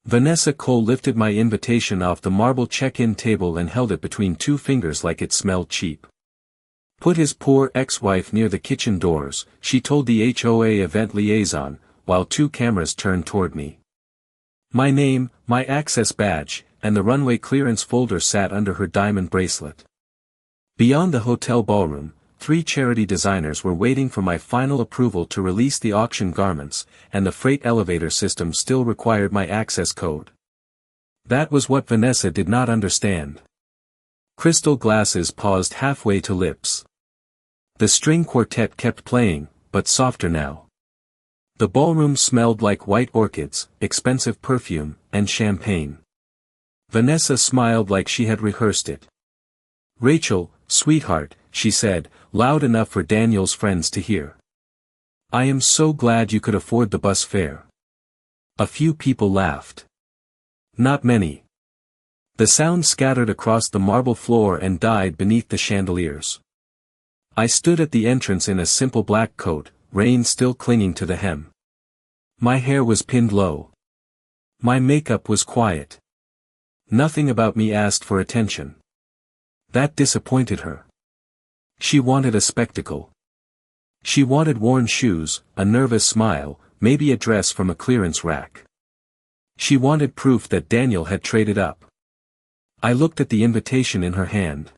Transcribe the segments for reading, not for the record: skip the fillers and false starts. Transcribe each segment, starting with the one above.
Vanessa Cole lifted my invitation off the marble check-in table and held it between two fingers like it smelled cheap. Put his poor ex-wife near the kitchen doors, she told the HOA event liaison, while two cameras turned toward me. My name, my access badge, and the runway clearance folder sat under her diamond bracelet. Beyond the hotel ballroom, 3 charity designers were waiting for my final approval to release the auction garments, and the freight elevator system still required my access code. That was what Vanessa did not understand. Crystal glasses paused halfway to lips. The string quartet kept playing, but softer now. The ballroom smelled like white orchids, expensive perfume, and champagne. Vanessa smiled like she had rehearsed it. "Rachel, sweetheart," she said, loud enough for Daniel's friends to hear. "I am so glad you could afford the bus fare." A few people laughed. Not many. The sound scattered across the marble floor and died beneath the chandeliers. I stood at the entrance in a simple black coat, rain still clinging to the hem. My hair was pinned low. My makeup was quiet. Nothing about me asked for attention. That disappointed her. She wanted a spectacle. She wanted worn shoes, a nervous smile, maybe a dress from a clearance rack. She wanted proof that Daniel had traded up. I looked at the invitation in her hand.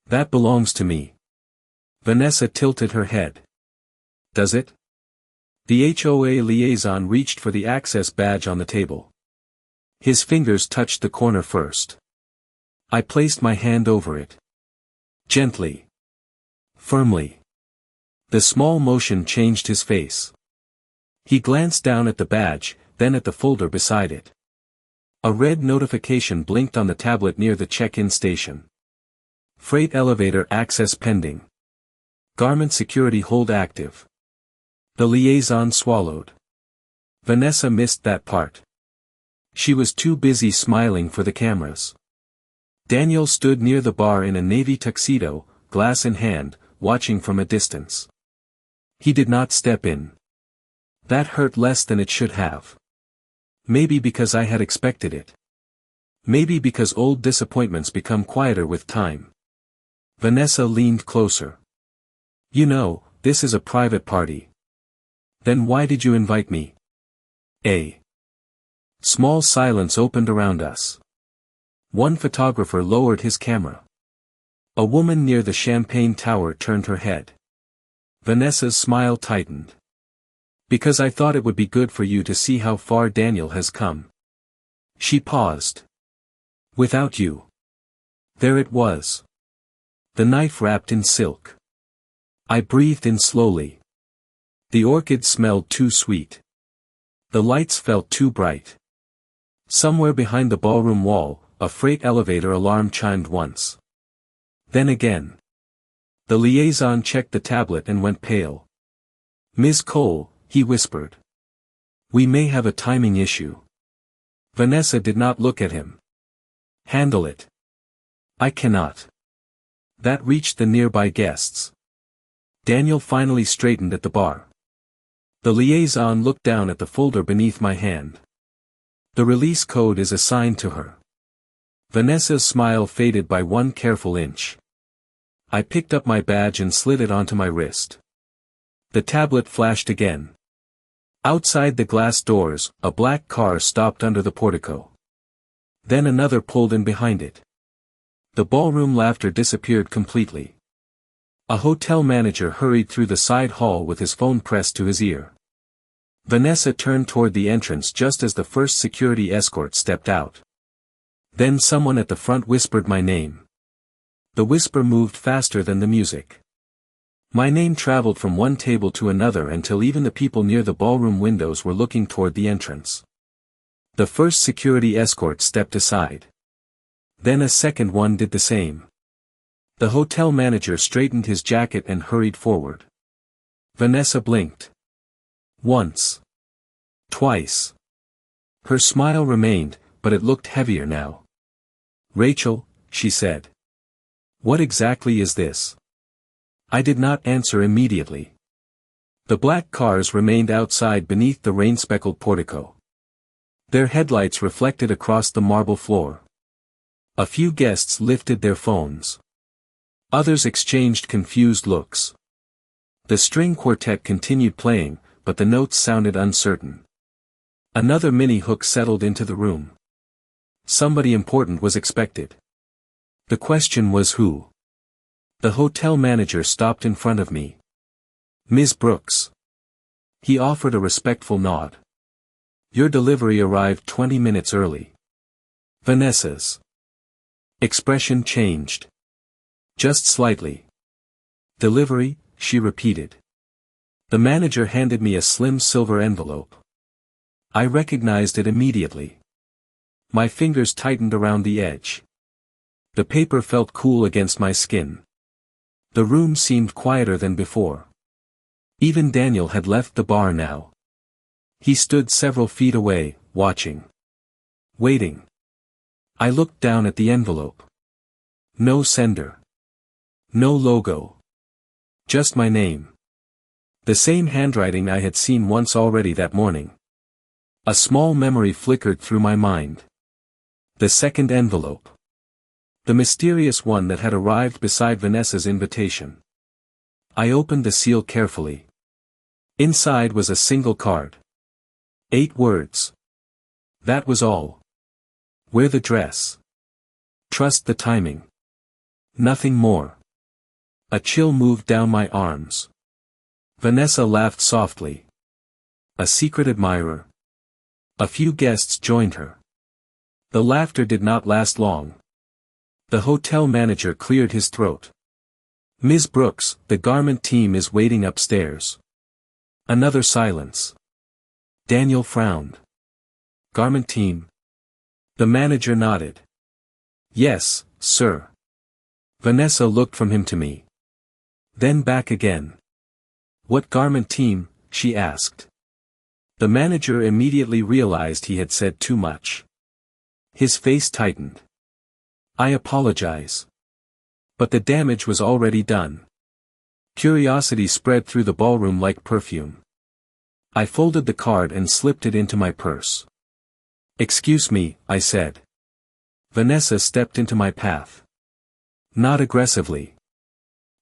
"That belongs to me." Vanessa tilted her head. "Does it?" The HOA liaison reached for the access badge on the table. His fingers touched the corner first. I placed my hand over it. Gently. Firmly. The small motion changed his face. He glanced down at the badge, then at the folder beside it. A red notification blinked on the tablet near the check-in station. Freight elevator access pending. Garment security hold active. The liaison swallowed. Vanessa missed that part. She was too busy smiling for the cameras. Daniel stood near the bar in a navy tuxedo, glass in hand, watching from a distance. He did not step in. That hurt less than it should have. Maybe because I had expected it. Maybe because old disappointments become quieter with time. Vanessa leaned closer. "You know, this is a private party." "Then why did you invite me?" A small silence opened around us. One photographer lowered his camera. A woman near the champagne tower turned her head. Vanessa's smile tightened. "Because I thought it would be good for you to see how far Daniel has come." She paused. "Without you." There it was. The knife wrapped in silk. I breathed in slowly. The orchid smelled too sweet. The lights felt too bright. Somewhere behind the ballroom wall, a freight elevator alarm chimed once. Then again. The liaison checked the tablet and went pale. "Ms. Cole," he whispered. "We may have a timing issue." Vanessa did not look at him. "Handle it." "I cannot." That reached the nearby guests. Daniel finally straightened at the bar. The liaison looked down at the folder beneath my hand. "The release code is assigned to her." Vanessa's smile faded by one careful inch. I picked up my badge and slid it onto my wrist. The tablet flashed again. Outside the glass doors, a black car stopped under the portico. Then another pulled in behind it. The ballroom laughter disappeared completely. A hotel manager hurried through the side hall with his phone pressed to his ear. Vanessa turned toward the entrance just as the first security escort stepped out. Then someone at the front whispered my name. The whisper moved faster than the music. My name traveled from one table to another until even the people near the ballroom windows were looking toward the entrance. The first security escort stepped aside. Then a second one did the same. The hotel manager straightened his jacket and hurried forward. Vanessa blinked. Once. Twice. Her smile remained, but it looked heavier now. "Rachel," she said. "What exactly is this?" I did not answer immediately. The black cars remained outside beneath the rain-speckled portico. Their headlights reflected across the marble floor. A few guests lifted their phones. Others exchanged confused looks. The string quartet continued playing, but the notes sounded uncertain. Another mini-hook settled into the room. Somebody important was expected. The question was who? The hotel manager stopped in front of me. "Ms. Brooks." He offered a respectful nod. "Your delivery arrived 20 minutes early." Vanessa's expression changed. Just slightly. "Delivery?" she repeated. The manager handed me a slim silver envelope. I recognized it immediately. My fingers tightened around the edge. The paper felt cool against my skin. The room seemed quieter than before. Even Daniel had left the bar now. He stood several feet away, watching. Waiting. I looked down at the envelope. No sender. No logo. Just my name. The same handwriting I had seen once already that morning. A small memory flickered through my mind. The second envelope. The mysterious one that had arrived beside Vanessa's invitation. I opened the seal carefully. Inside was a single card. 8 words. That was all. Wear the dress. Trust the timing. Nothing more. A chill moved down my arms. Vanessa laughed softly. A secret admirer. A few guests joined her. The laughter did not last long. The hotel manager cleared his throat. "Ms. Brooks, the garment team is waiting upstairs." Another silence. Daniel frowned. "Garment team?" The manager nodded. "Yes, sir." Vanessa looked from him to me. Then back again. "What garment team?" she asked. The manager immediately realized he had said too much. His face tightened. "I apologize. But the damage was already done." Curiosity spread through the ballroom like perfume. I folded the card and slipped it into my purse. "Excuse me," I said. Vanessa stepped into my path. Not aggressively.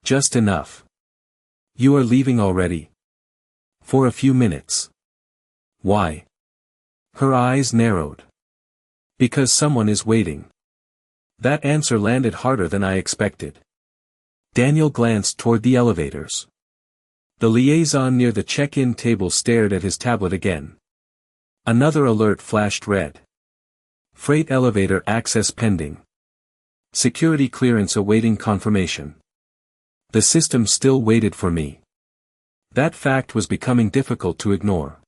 Just enough. "You are leaving already?" "For a few minutes." "Why?" Her eyes narrowed. "Because someone is waiting." That answer landed harder than I expected. Daniel glanced toward the elevators. The liaison near the check-in table stared at his tablet again. Another alert flashed red. Freight elevator access pending. Security clearance awaiting confirmation. The system still waited for me. That fact was becoming difficult to ignore.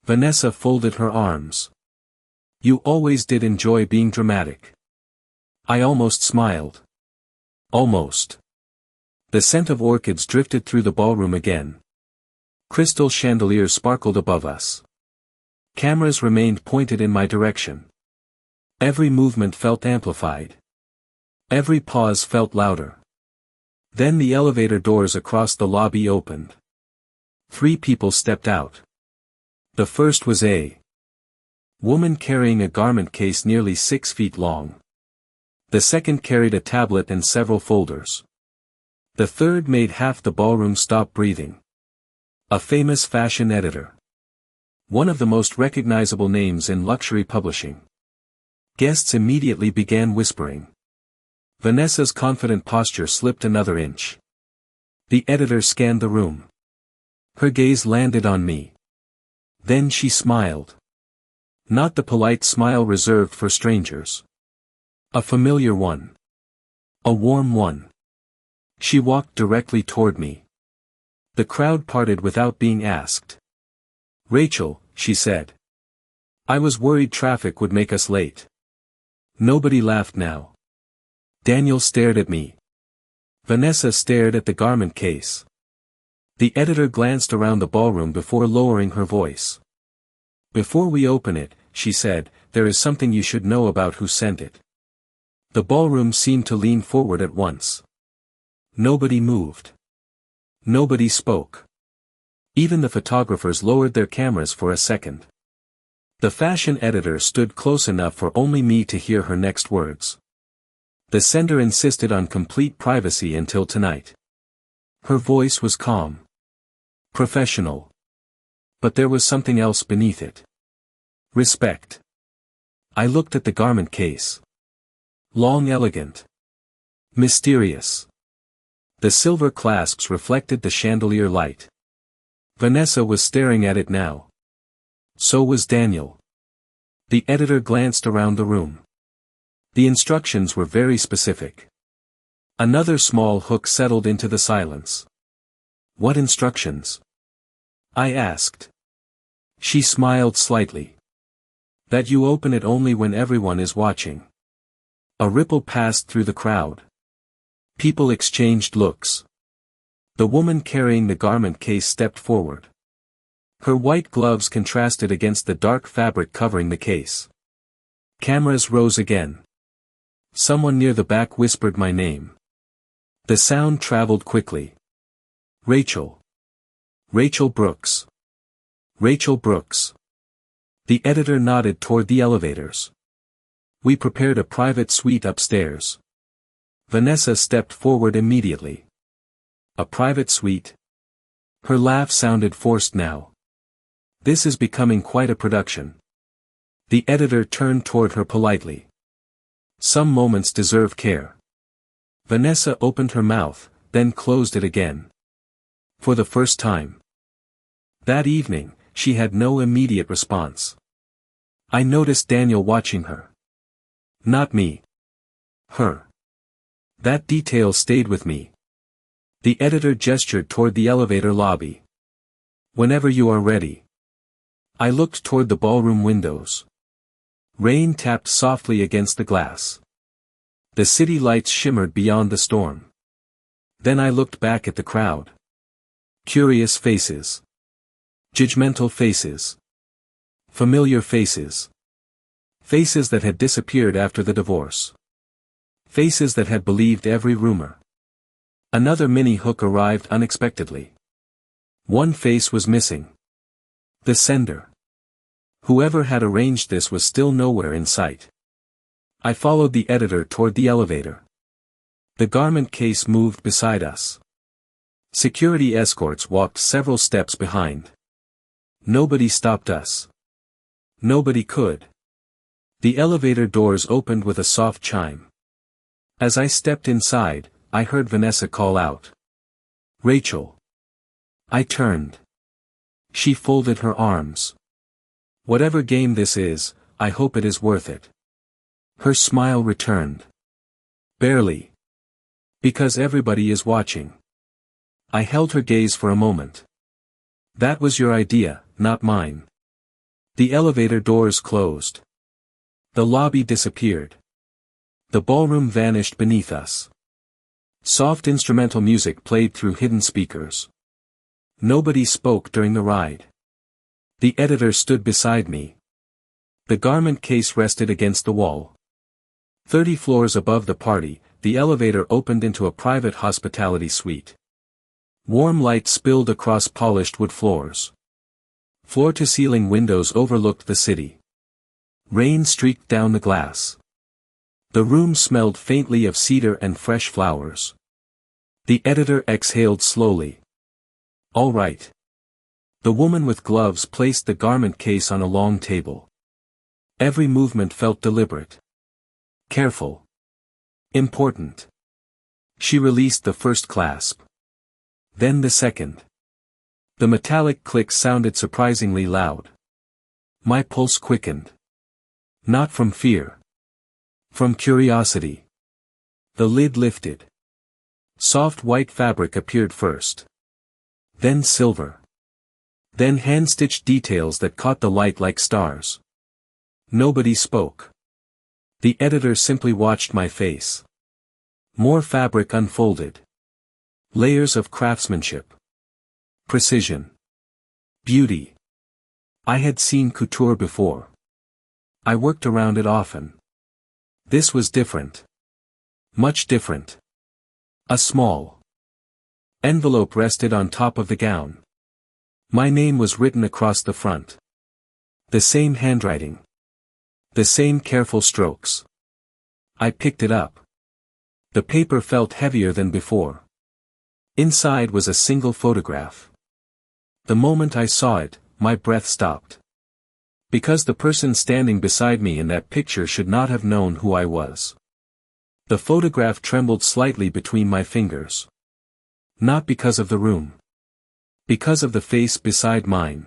Vanessa folded her arms. "You always did enjoy being dramatic." I almost smiled. Almost. The scent of orchids drifted through the ballroom again. Crystal chandeliers sparkled above us. Cameras remained pointed in my direction. Every movement felt amplified. Every pause felt louder. Then the elevator doors across the lobby opened. 3 people stepped out. The first was a woman carrying a garment case nearly 6 feet long. The second carried a tablet and several folders. The third made half the ballroom stop breathing. A famous fashion editor. One of the most recognizable names in luxury publishing. Guests immediately began whispering. Vanessa's confident posture slipped another inch. The editor scanned the room. Her gaze landed on me. Then she smiled. Not the polite smile reserved for strangers. A familiar one. A warm one. She walked directly toward me. The crowd parted without being asked. "Rachel," she said. "I was worried traffic would make us late." Nobody laughed now. Daniel stared at me. Vanessa stared at the garment case. The editor glanced around the ballroom before lowering her voice. "Before we open it," she said, "there is something you should know about who sent it." The ballroom seemed to lean forward at once. Nobody moved. Nobody spoke. Even the photographers lowered their cameras for a second. The fashion editor stood close enough for only me to hear her next words. The sender insisted on complete privacy until tonight. Her voice was calm. Professional. But there was something else beneath it. Respect. I looked at the garment case. Long, elegant. Mysterious. The silver clasps reflected the chandelier light. Vanessa was staring at it now. So was Daniel. The editor glanced around the room. The instructions were very specific. Another small hook settled into the silence. What instructions? I asked. She smiled slightly. That you open it only when everyone is watching. A ripple passed through the crowd. People exchanged looks. The woman carrying the garment case stepped forward. Her white gloves contrasted against the dark fabric covering the case. Cameras rose again. Someone near the back whispered my name. The sound traveled quickly. Rachel. Rachel Brooks. Rachel Brooks. The editor nodded toward the elevators. We prepared a private suite upstairs. Vanessa stepped forward immediately. A private suite? Her laugh sounded forced now. This is becoming quite a production. The editor turned toward her politely. Some moments deserve care. Vanessa opened her mouth, then closed it again. For the first time. That evening, she had no immediate response. I noticed Daniel watching her. Not me. Her. That detail stayed with me. The editor gestured toward the elevator lobby. Whenever you are ready. I looked toward the ballroom windows. Rain tapped softly against the glass. The city lights shimmered beyond the storm. Then I looked back at the crowd. Curious faces. Judgmental faces. Familiar faces. Faces that had disappeared after the divorce. Faces that had believed every rumor. Another mini hook arrived unexpectedly. One face was missing. The sender. Whoever had arranged this was still nowhere in sight. I followed the editor toward the elevator. The garment case moved beside us. Security escorts walked several steps behind. Nobody stopped us. Nobody could. The elevator doors opened with a soft chime. As I stepped inside, I heard Vanessa call out. Rachel. I turned. She folded her arms. Whatever game this is, I hope it is worth it. Her smile returned. Barely. Because everybody is watching. I held her gaze for a moment. That was your idea, not mine. The elevator doors closed. The lobby disappeared. The ballroom vanished beneath us. Soft instrumental music played through hidden speakers. Nobody spoke during the ride. The editor stood beside me. The garment case rested against the wall. 30 floors above the party, the elevator opened into a private hospitality suite. Warm light spilled across polished wood floors. Floor-to-ceiling windows overlooked the city. Rain streaked down the glass. The room smelled faintly of cedar and fresh flowers. The editor exhaled slowly. All right. The woman with gloves placed the garment case on a long table. Every movement felt deliberate. Careful. Important. She released the first clasp. Then the second. The metallic click sounded surprisingly loud. My pulse quickened. Not from fear. From curiosity. The lid lifted. Soft white fabric appeared first. Then silver. Then hand-stitched details that caught the light like stars. Nobody spoke. The editor simply watched my face. More fabric unfolded. Layers of craftsmanship. Precision. Beauty. I had seen couture before. I worked around it often. This was different. Much different. A small envelope rested on top of the gown. My name was written across the front. The same handwriting. The same careful strokes. I picked it up. The paper felt heavier than before. Inside was a single photograph. The moment I saw it, my breath stopped. Because the person standing beside me in that picture should not have known who I was. The photograph trembled slightly between my fingers. Not because of the room. Because of the face beside mine.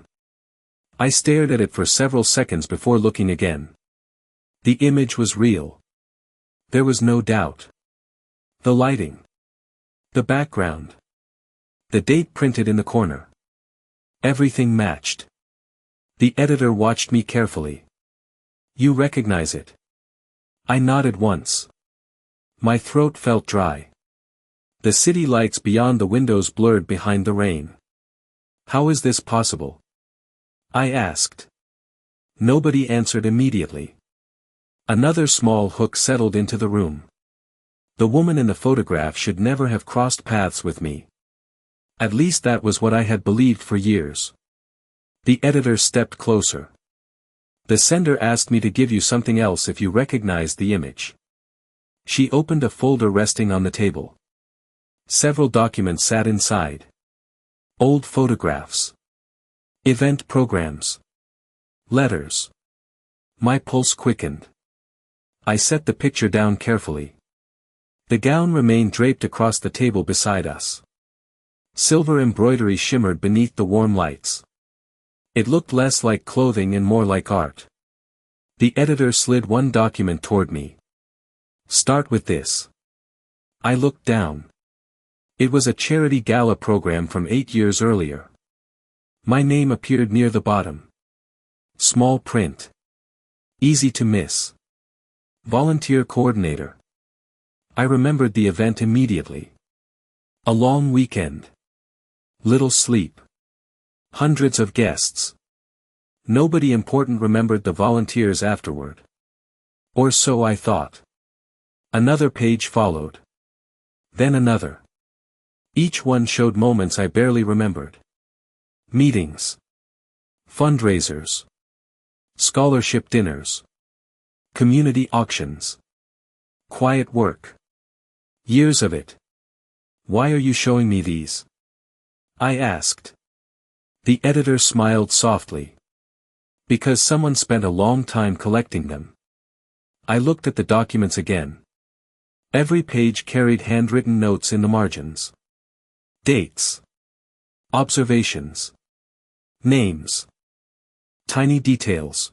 I stared at it for several seconds before looking again. The image was real. There was no doubt. The lighting. The background. The date printed in the corner. Everything matched. The editor watched me carefully. You recognize it? I nodded once. My throat felt dry. The city lights beyond the windows blurred behind the rain. How is this possible? I asked. Nobody answered immediately. Another small hook settled into the room. The woman in the photograph should never have crossed paths with me. At least that was what I had believed for years. The editor stepped closer. The sender asked me to give you something else if you recognized the image. She opened a folder resting on the table. Several documents sat inside. Old photographs. Event programs. Letters. My pulse quickened. I set the picture down carefully. The gown remained draped across the table beside us. Silver embroidery shimmered beneath the warm lights. It looked less like clothing and more like art. The editor slid one document toward me. Start with this. I looked down. It was a charity gala program from 8 years earlier. My name appeared near the bottom. Small print. Easy to miss. Volunteer coordinator. I remembered the event immediately. A long weekend. Little sleep. Hundreds of guests. Nobody important remembered the volunteers afterward. Or so I thought. Another page followed. Then another. Each one showed moments I barely remembered. Meetings. Fundraisers. Scholarship dinners. Community auctions. Quiet work. Years of it. Why are you showing me these? I asked. The editor smiled softly. Because someone spent a long time collecting them. I looked at the documents again. Every page carried handwritten notes in the margins. Dates. Observations. Names. Tiny details.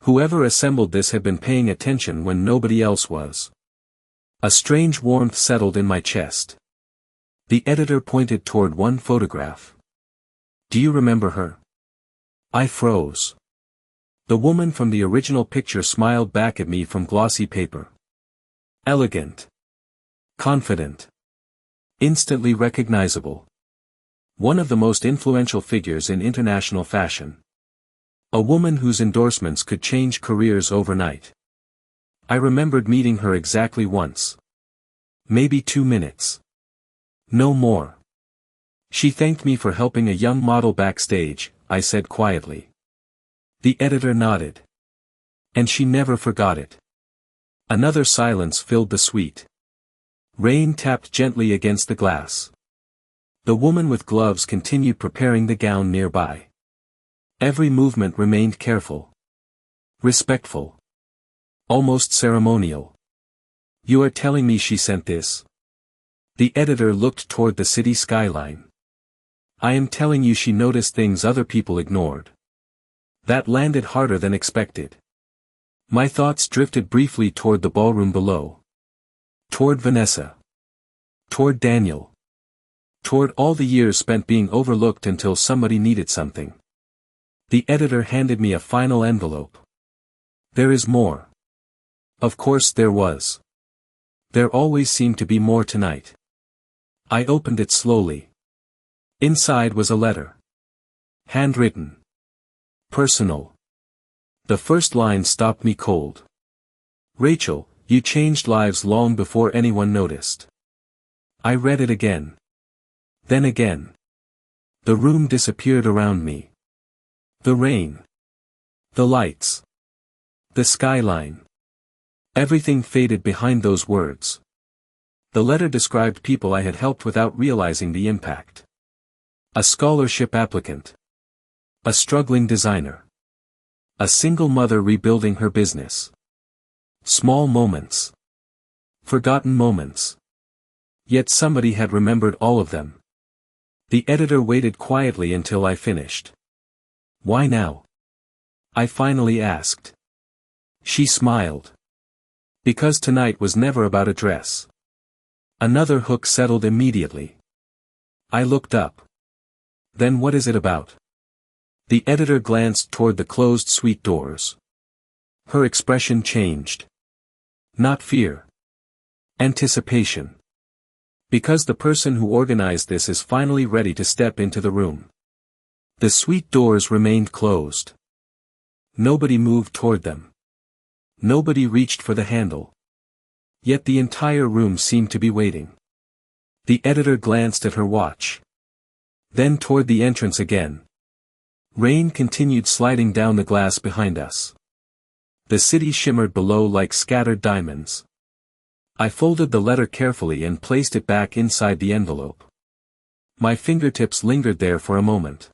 Whoever assembled this had been paying attention when nobody else was. A strange warmth settled in my chest. The editor pointed toward one photograph. Do you remember her? I froze. The woman from the original picture smiled back at me from glossy paper. Elegant. Confident. Instantly recognizable. One of the most influential figures in international fashion. A woman whose endorsements could change careers overnight. I remembered meeting her exactly once. Maybe 2 minutes. No more. She thanked me for helping a young model backstage, I said quietly. The editor nodded. And she never forgot it. Another silence filled the suite. Rain tapped gently against the glass. The woman with gloves continued preparing the gown nearby. Every movement remained careful. Respectful. Almost ceremonial. You are telling me she sent this? The editor looked toward the city skyline. I am telling you she noticed things other people ignored. That landed harder than expected. My thoughts drifted briefly toward the ballroom below. Toward Vanessa. Toward Daniel. Toward all the years spent being overlooked until somebody needed something. The editor handed me a final envelope. There is more. Of course there was. There always seemed to be more tonight. I opened it slowly. Inside was a letter. Handwritten. Personal. The first line stopped me cold. Rachel, you changed lives long before anyone noticed. I read it again. Then again. The room disappeared around me. The rain. The lights. The skyline. Everything faded behind those words. The letter described people I had helped without realizing the impact. A scholarship applicant. A struggling designer. A single mother rebuilding her business. Small moments. Forgotten moments. Yet somebody had remembered all of them. The editor waited quietly until I finished. "Why now?" I finally asked. She smiled. "Because tonight was never about a dress." Another hook settled immediately. I looked up. "Then what is it about?" The editor glanced toward the closed suite doors. Her expression changed. Not fear. Anticipation. "Because the person who organized this is finally ready to step into the room." The suite doors remained closed. Nobody moved toward them. Nobody reached for the handle. Yet the entire room seemed to be waiting. The editor glanced at her watch. Then toward the entrance again. Rain continued sliding down the glass behind us. The city shimmered below like scattered diamonds. I folded the letter carefully and placed it back inside the envelope. My fingertips lingered there for a moment.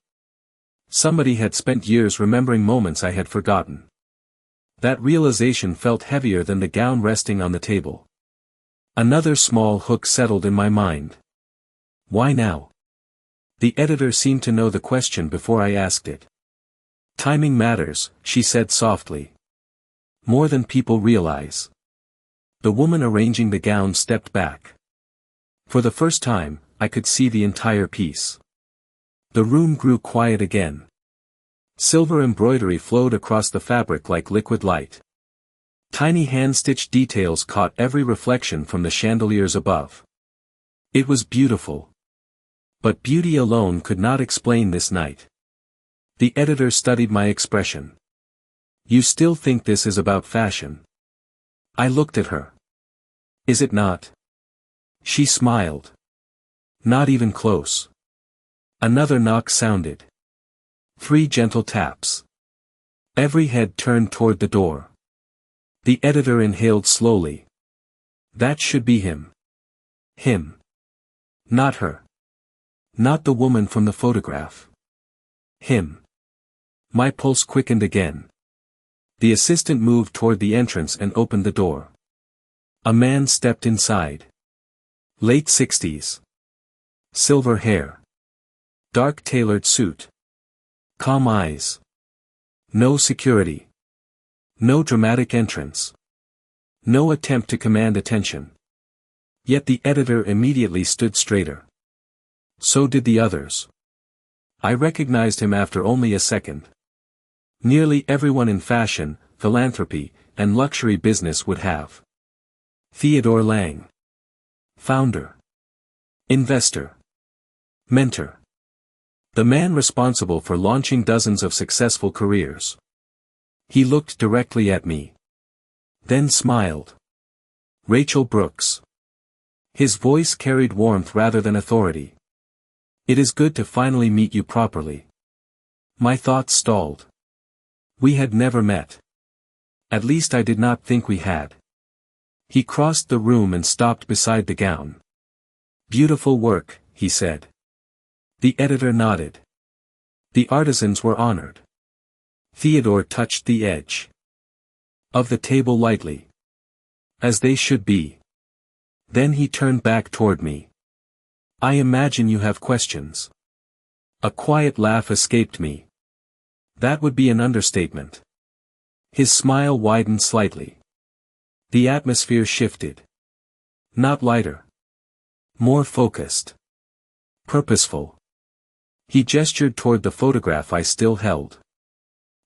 Somebody had spent years remembering moments I had forgotten. That realization felt heavier than the gown resting on the table. Another small hook settled in my mind. Why now? The editor seemed to know the question before I asked it. "Timing matters," she said softly. "More than people realize." The woman arranging the gown stepped back. For the first time, I could see the entire piece. The room grew quiet again. Silver embroidery flowed across the fabric like liquid light. Tiny hand-stitched details caught every reflection from the chandeliers above. It was beautiful. But beauty alone could not explain this night. The editor studied my expression. "You still think this is about fashion?" I looked at her. "Is it not?" She smiled. "Not even close." Another knock sounded. 3 gentle taps. Every head turned toward the door. The editor inhaled slowly. "That should be him." Him. Not her. Not the woman from the photograph. Him. My pulse quickened again. The assistant moved toward the entrance and opened the door. A man stepped inside. Late 60s. Silver hair. Dark tailored suit. Calm eyes. No security. No dramatic entrance. No attempt to command attention. Yet the editor immediately stood straighter. So did the others. I recognized him after only a second. Nearly everyone in fashion, philanthropy, and luxury business would have. Theodore Lang. Founder. Investor. Mentor. The man responsible for launching dozens of successful careers. He looked directly at me. Then smiled. Rachel Brooks. His voice carried warmth rather than authority. "It is good to finally meet you properly." My thoughts stalled. We had never met. At least I did not think we had. He crossed the room and stopped beside the gown. "Beautiful work," he said. The editor nodded. The artisans were honored. Theodore touched the edge of the table lightly. "As they should be." Then he turned back toward me. "I imagine you have questions." A quiet laugh escaped me. That would be an understatement. His smile widened slightly. The atmosphere shifted. Not lighter. More focused. Purposeful. He gestured toward the photograph I still held.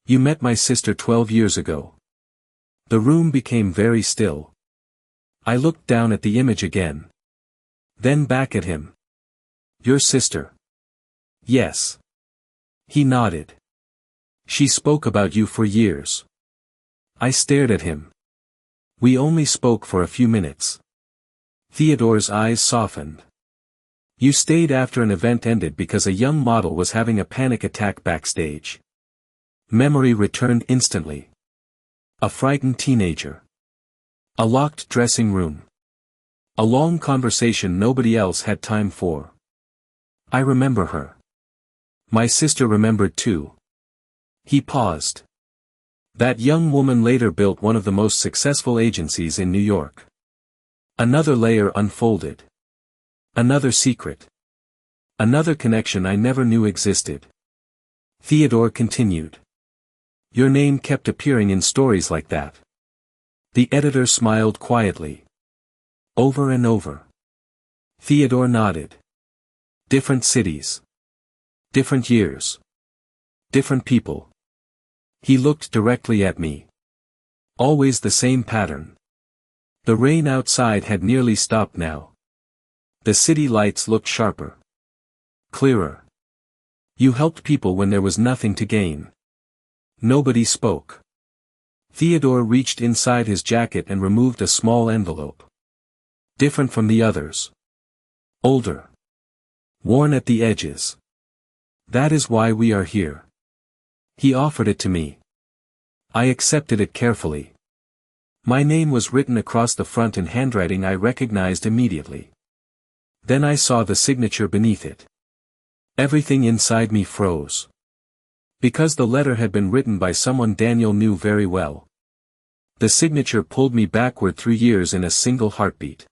"You met my sister 12 years ago." The room became very still. I looked down at the image again. Then back at him. "Your sister?" "Yes." He nodded. "She spoke about you for years." I stared at him. "We only spoke for a few minutes." Theodore's eyes softened. "You stayed after an event ended because a young model was having a panic attack backstage." Memory returned instantly. A frightened teenager. A locked dressing room. A long conversation nobody else had time for. I remember her. My sister remembered too. He paused. That young woman later built one of the most successful agencies in New York. Another layer unfolded. Another secret. Another connection I never knew existed. Theodore continued. Your name kept appearing in stories like that. The editor smiled quietly. Over and over. Theodore nodded. Different cities. Different years. Different people. He looked directly at me. Always the same pattern. The rain outside had nearly stopped now. The city lights looked sharper. Clearer. You helped people when there was nothing to gain. Nobody spoke. Theodore reached inside his jacket and removed a small envelope. Different from the others. Older. Worn at the edges. That is why we are here. He offered it to me. I accepted it carefully. My name was written across the front in handwriting I recognized immediately. Then I saw the signature beneath it. Everything inside me froze. Because the letter had been written by someone Daniel knew very well. The signature pulled me backward 3 years in a single heartbeat.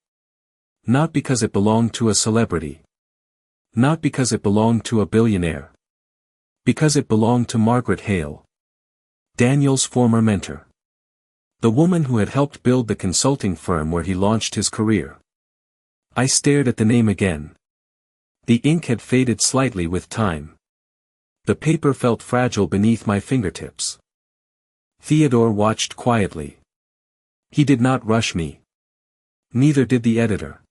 Not because it belonged to a celebrity. Not because it belonged to a billionaire. Because it belonged to Margaret Hale. Daniel's former mentor. The woman who had helped build the consulting firm where he launched his career. I stared at the name again. The ink had faded slightly with time. The paper felt fragile beneath my fingertips. Theodore watched quietly. He did not rush me. Neither did the editor.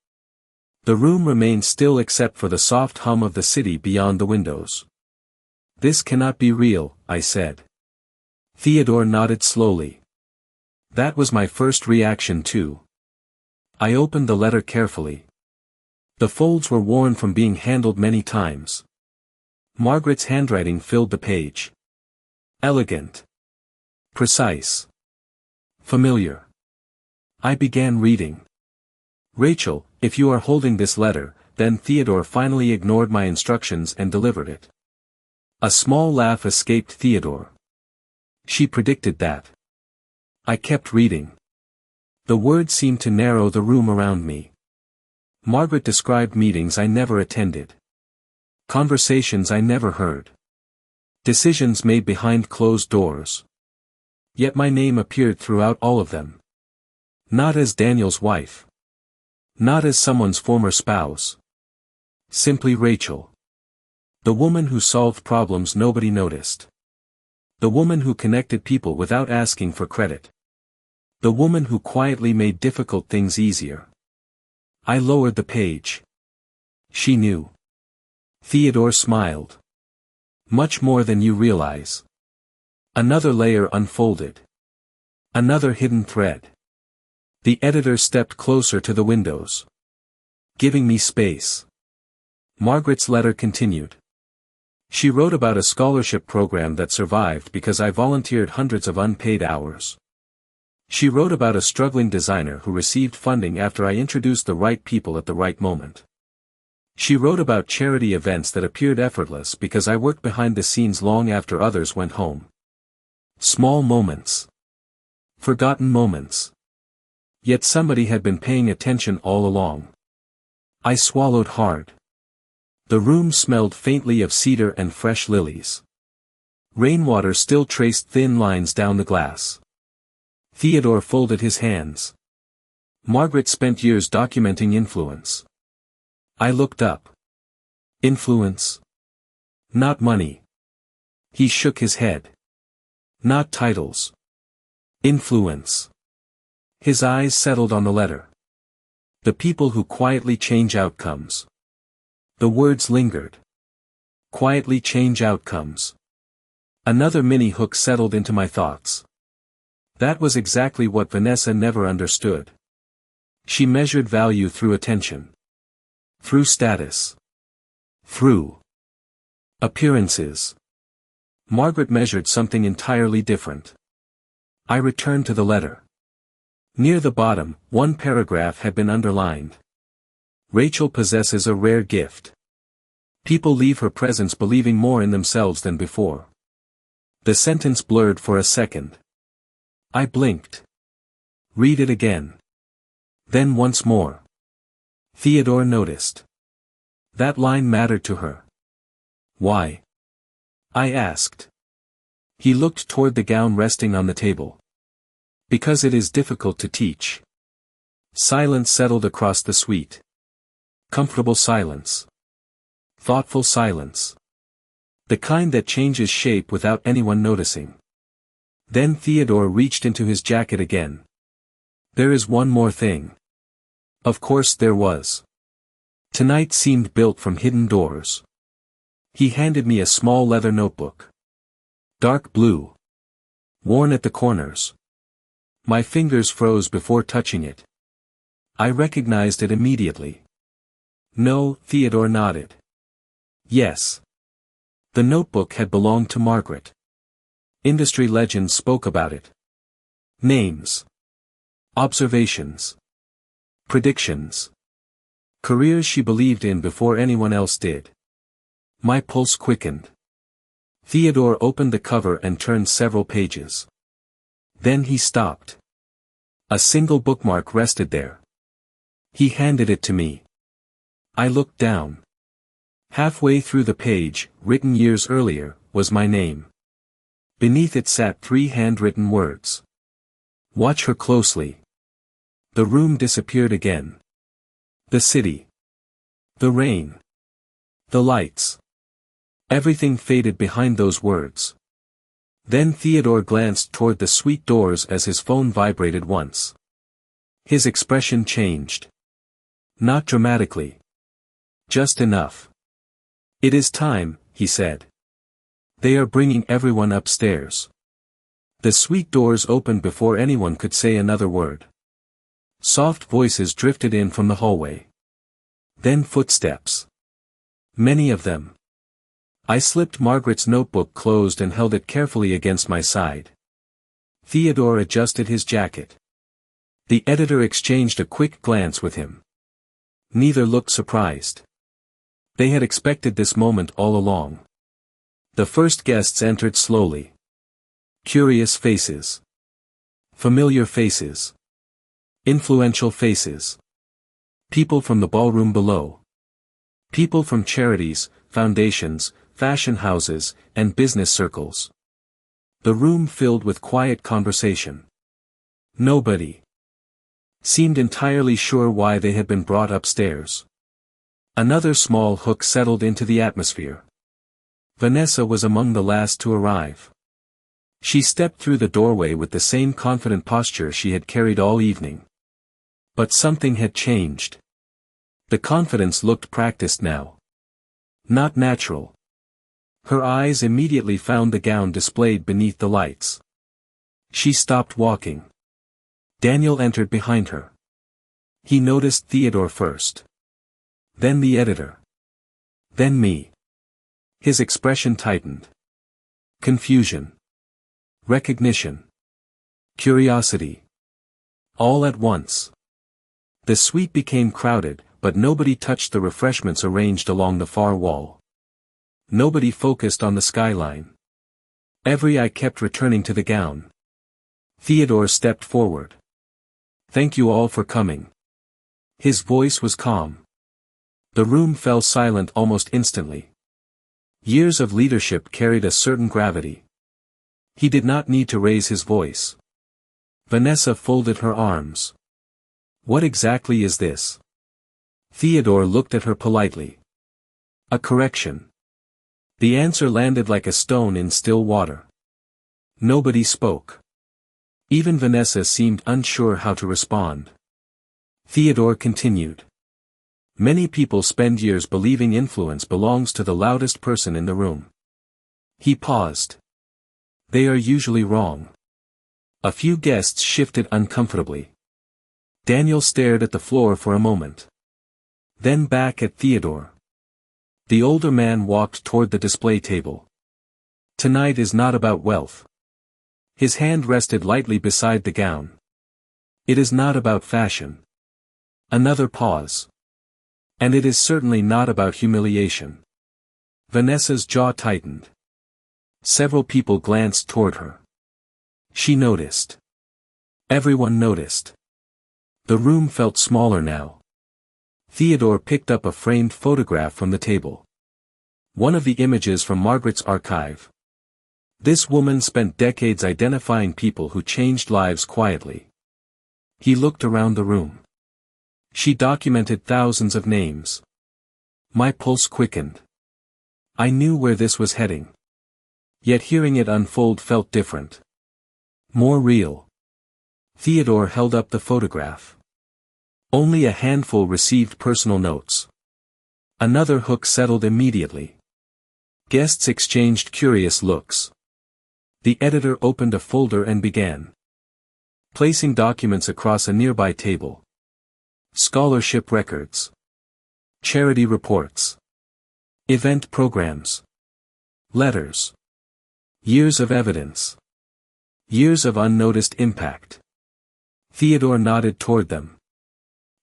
The room remained still except for the soft hum of the city beyond the windows. This cannot be real, I said. Theodore nodded slowly. That was my first reaction too. I opened the letter carefully. The folds were worn from being handled many times. Margaret's handwriting filled the page. Elegant. Precise. Familiar. I began reading. Rachel, if you are holding this letter, then Theodore finally ignored my instructions and delivered it. A small laugh escaped Theodore. She predicted that. I kept reading. The words seemed to narrow the room around me. Margaret described meetings I never attended. Conversations I never heard. Decisions made behind closed doors. Yet my name appeared throughout all of them. Not as Daniel's wife. Not as someone's former spouse. Simply Rachel. The woman who solved problems nobody noticed. The woman who connected people without asking for credit. The woman who quietly made difficult things easier. I lowered the page. She knew. Theodore smiled. Much more than you realize. Another layer unfolded. Another hidden thread. The editor stepped closer to the windows. Giving me space. Margaret's letter continued. She wrote about a scholarship program that survived because I volunteered hundreds of unpaid hours. She wrote about a struggling designer who received funding after I introduced the right people at the right moment. She wrote about charity events that appeared effortless because I worked behind the scenes long after others went home. Small moments. Forgotten moments. Yet somebody had been paying attention all along. I swallowed hard. The room smelled faintly of cedar and fresh lilies. Rainwater still traced thin lines down the glass. Theodore folded his hands. Margaret spent years documenting influence. I looked up. Influence? Not money. He shook his head. Not titles. Influence. His eyes settled on the letter. The people who quietly change outcomes. The words lingered. Quietly change outcomes. Another mini-hook settled into my thoughts. That was exactly what Vanessa never understood. She measured value through attention. Through status. Through appearances. Margaret measured something entirely different. I returned to the letter. Near the bottom, one paragraph had been underlined. Rachel possesses a rare gift. People leave her presence believing more in themselves than before. The sentence blurred for a second. I blinked. Read it again. Then once more. Theodore noticed. That line mattered to her. Why? I asked. He looked toward the gown resting on the table. Because it is difficult to teach. Silence settled across the suite. Comfortable silence. Thoughtful silence. The kind that changes shape without anyone noticing. Then Theodore reached into his jacket again. There is one more thing. Of course there was. Tonight seemed built from hidden doors. He handed me a small leather notebook. Dark blue. Worn at the corners. My fingers froze before touching it. I recognized it immediately. No, Theodore nodded. Yes. The notebook had belonged to Margaret. Industry legends spoke about it. Names. Observations. Predictions. Careers she believed in before anyone else did. My pulse quickened. Theodore opened the cover and turned several pages. Then he stopped. A single bookmark rested there. He handed it to me. I looked down. Halfway through the page, written years earlier, was my name. Beneath it sat 3 handwritten words. Watch her closely. The room disappeared again. The city. The rain. The lights. Everything faded behind those words. Then Theodore glanced toward the suite doors as his phone vibrated once. His expression changed. Not dramatically. Just enough. It is time, he said. They are bringing everyone upstairs. The suite doors opened before anyone could say another word. Soft voices drifted in from the hallway. Then footsteps. Many of them. I slipped Margaret's notebook closed and held it carefully against my side. Theodore adjusted his jacket. The editor exchanged a quick glance with him. Neither looked surprised. They had expected this moment all along. The first guests entered slowly. Curious faces. Familiar faces. Influential faces. People from the ballroom below. People from charities, foundations, fashion houses, and business circles. The room filled with quiet conversation. Nobody seemed entirely sure why they had been brought upstairs. Another small hook settled into the atmosphere. Vanessa was among the last to arrive. She stepped through the doorway with the same confident posture she had carried all evening. But something had changed. The confidence looked practiced now. Not natural. Her eyes immediately found the gown displayed beneath the lights. She stopped walking. Daniel entered behind her. He noticed Theodore first. Then the editor. Then me. His expression tightened. Confusion. Recognition. Curiosity. All at once. The suite became crowded, but nobody touched the refreshments arranged along the far wall. Nobody focused on the skyline. Every eye kept returning to the gown. Theodore stepped forward. Thank you all for coming. His voice was calm. The room fell silent almost instantly. Years of leadership carried a certain gravity. He did not need to raise his voice. Vanessa folded her arms. What exactly is this? Theodore looked at her politely. A correction. The answer landed like a stone in still water. Nobody spoke. Even Vanessa seemed unsure how to respond. Theodore continued. Many people spend years believing influence belongs to the loudest person in the room. He paused. They are usually wrong. A few guests shifted uncomfortably. Daniel stared at the floor for a moment. Then back at Theodore. The older man walked toward the display table. Tonight is not about wealth. His hand rested lightly beside the gown. It is not about fashion. Another pause. And it is certainly not about humiliation. Vanessa's jaw tightened. Several people glanced toward her. She noticed. Everyone noticed. The room felt smaller now. Theodore picked up a framed photograph from the table. One of the images from Margaret's archive. This woman spent decades identifying people who changed lives quietly. He looked around the room. She documented thousands of names. My pulse quickened. I knew where this was heading. Yet hearing it unfold felt different. More real. Theodore held up the photograph. Only a handful received personal notes. Another hook settled immediately. Guests exchanged curious looks. The editor opened a folder and began placing documents across a nearby table. Scholarship records. Charity reports. Event programs. Letters. Years of evidence. Years of unnoticed impact. Theodore nodded toward them.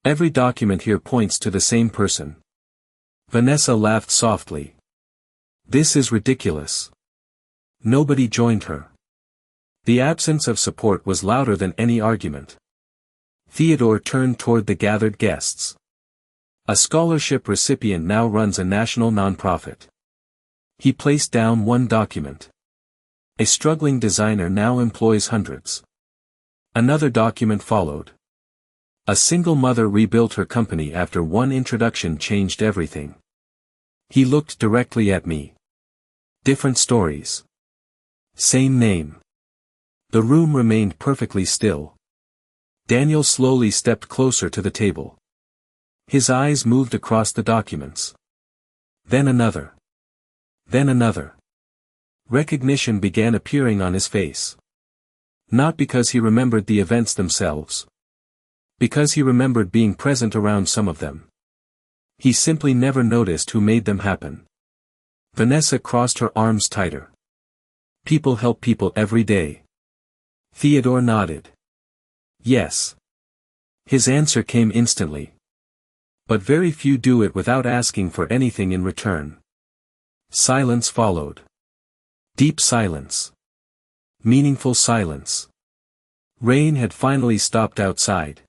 Every document here points to the same person. Vanessa laughed softly. This is ridiculous. Nobody joined her. The absence of support was louder than any argument. Theodore turned toward the gathered guests. A scholarship recipient now runs a national nonprofit. He placed down one document. A struggling designer now employs hundreds. Another document followed. A single mother rebuilt her company after one introduction changed everything. He looked directly at me. Different stories. Same name. The room remained perfectly still. Daniel slowly stepped closer to the table. His eyes moved across the documents. Then another. Then another. Recognition began appearing on his face. Not because he remembered the events themselves. Because he remembered being present around some of them. He simply never noticed who made them happen. Vanessa crossed her arms tighter. People help people every day. Theodore nodded. Yes. His answer came instantly. But very few do it without asking for anything in return. Silence followed. Deep silence. Meaningful silence. Rain had finally stopped outside.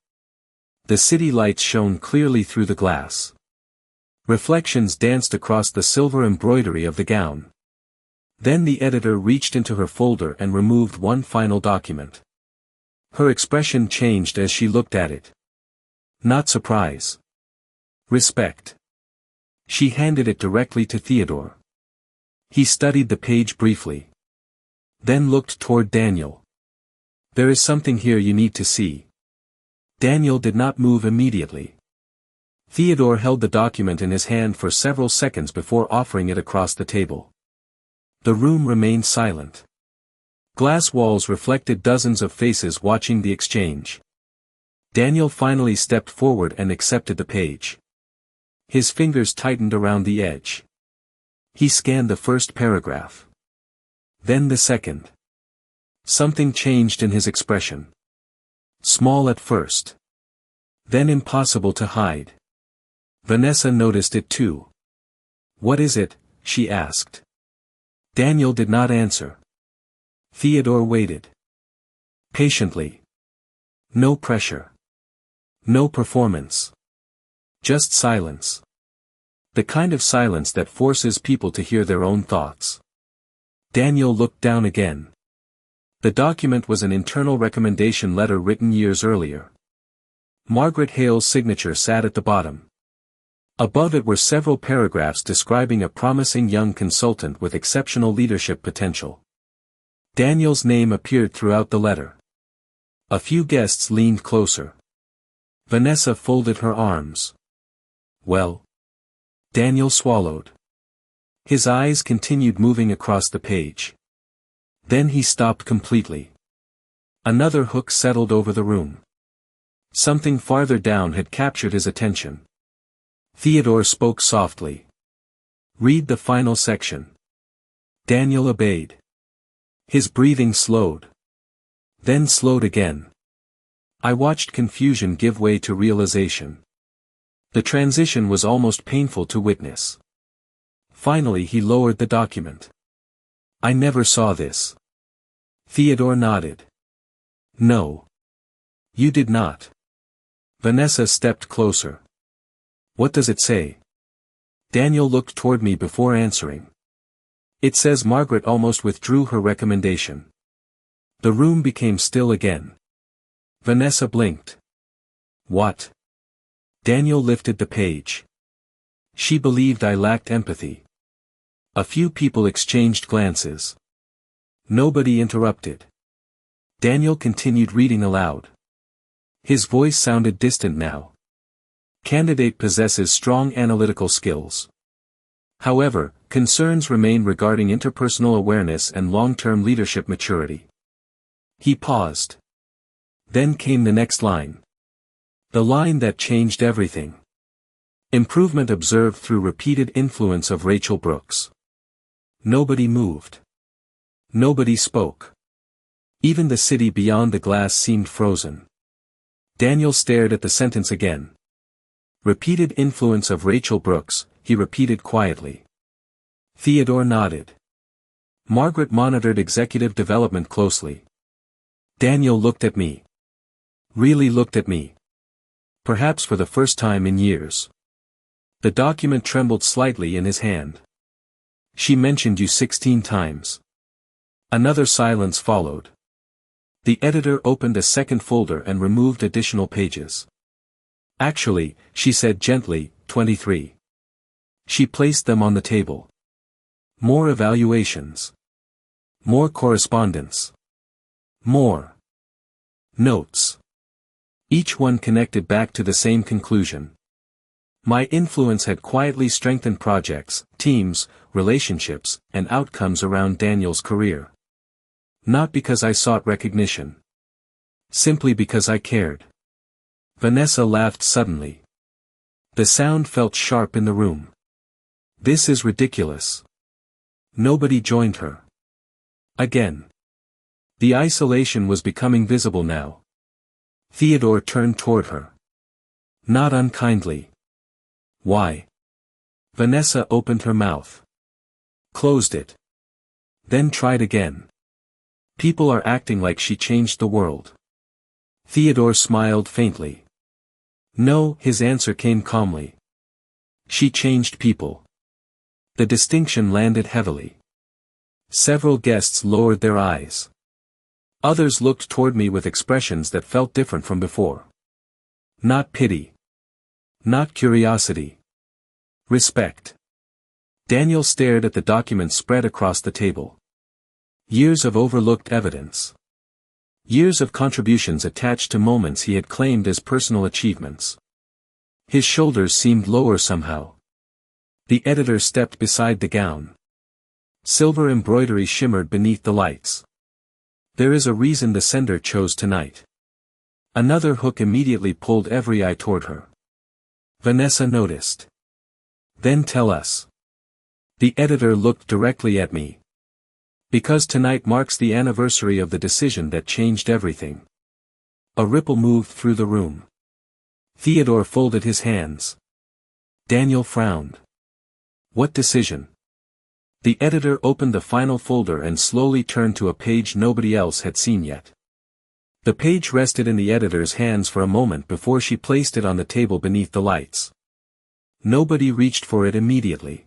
The city lights shone clearly through the glass. Reflections danced across the silver embroidery of the gown. Then the editor reached into her folder and removed one final document. Her expression changed as she looked at it. Not surprise. Respect. She handed it directly to Theodore. He studied the page briefly. Then looked toward Daniel. There is something here you need to see. Daniel did not move immediately. Theodore held the document in his hand for several seconds before offering it across the table. The room remained silent. Glass walls reflected dozens of faces watching the exchange. Daniel finally stepped forward and accepted the page. His fingers tightened around the edge. He scanned the first paragraph. Then the second. Something changed in his expression. Small at first. Then impossible to hide. Vanessa noticed it too. What is it? She asked. Daniel did not answer. Theodore waited. Patiently. No pressure. No performance. Just silence. The kind of silence that forces people to hear their own thoughts. Daniel looked down again. The document was an internal recommendation letter written years earlier. Margaret Hale's signature sat at the bottom. Above it were several paragraphs describing a promising young consultant with exceptional leadership potential. Daniel's name appeared throughout the letter. A few guests leaned closer. Vanessa folded her arms. Well? Daniel swallowed. His eyes continued moving across the page. Then he stopped completely. Another hook settled over the room. Something farther down had captured his attention. Theodore spoke softly. Read the final section. Daniel obeyed. His breathing slowed. Then slowed again. I watched confusion give way to realization. The transition was almost painful to witness. Finally he lowered the document. I never saw this. Theodore nodded. No. You did not. Vanessa stepped closer. What does it say? Daniel looked toward me before answering. It says Margaret almost withdrew her recommendation. The room became still again. Vanessa blinked. What? Daniel lifted the page. She believed I lacked empathy. A few people exchanged glances. Nobody interrupted. Daniel continued reading aloud. His voice sounded distant now. Candidate possesses strong analytical skills. However, concerns remain regarding interpersonal awareness and long-term leadership maturity. He paused. Then came the next line. The line that changed everything. Improvement observed through repeated influence of Rachel Brooks. Nobody moved. Nobody spoke. Even the city beyond the glass seemed frozen. Daniel stared at the sentence again. Repeated influence of Rachel Brooks, he repeated quietly. Theodore nodded. Margaret monitored executive development closely. Daniel looked at me. Really looked at me. Perhaps for the first time in years. The document trembled slightly in his hand. She mentioned you 16 times. Another silence followed. The editor opened a second folder and removed additional pages. Actually, she said gently, 23. She placed them on the table. More evaluations. More correspondence. More notes. Each one connected back to the same conclusion. My influence had quietly strengthened projects, teams, relationships, and outcomes around Daniel's career. Not because I sought recognition. Simply because I cared. Vanessa laughed suddenly. The sound felt sharp in the room. This is ridiculous. Nobody joined her. Again. The isolation was becoming visible now. Theodore turned toward her. Not unkindly. Why? Vanessa opened her mouth. Closed it. Then tried again. People are acting like she changed the world. Theodore smiled faintly. No, his answer came calmly. She changed people. The distinction landed heavily. Several guests lowered their eyes. Others looked toward me with expressions that felt different from before. Not pity. Not curiosity. Respect. Daniel stared at the document spread across the table. Years of overlooked evidence. Years of contributions attached to moments he had claimed as personal achievements. His shoulders seemed lower somehow. The editor stepped beside the gown. Silver embroidery shimmered beneath the lights. There is a reason the sender chose tonight. Another hook immediately pulled every eye toward her. Vanessa noticed. Then tell us. The editor looked directly at me. Because tonight marks the anniversary of the decision that changed everything. A ripple moved through the room. Theodore folded his hands. Daniel frowned. What decision? The editor opened the final folder and slowly turned to a page nobody else had seen yet. The page rested in the editor's hands for a moment before she placed it on the table beneath the lights. Nobody reached for it immediately.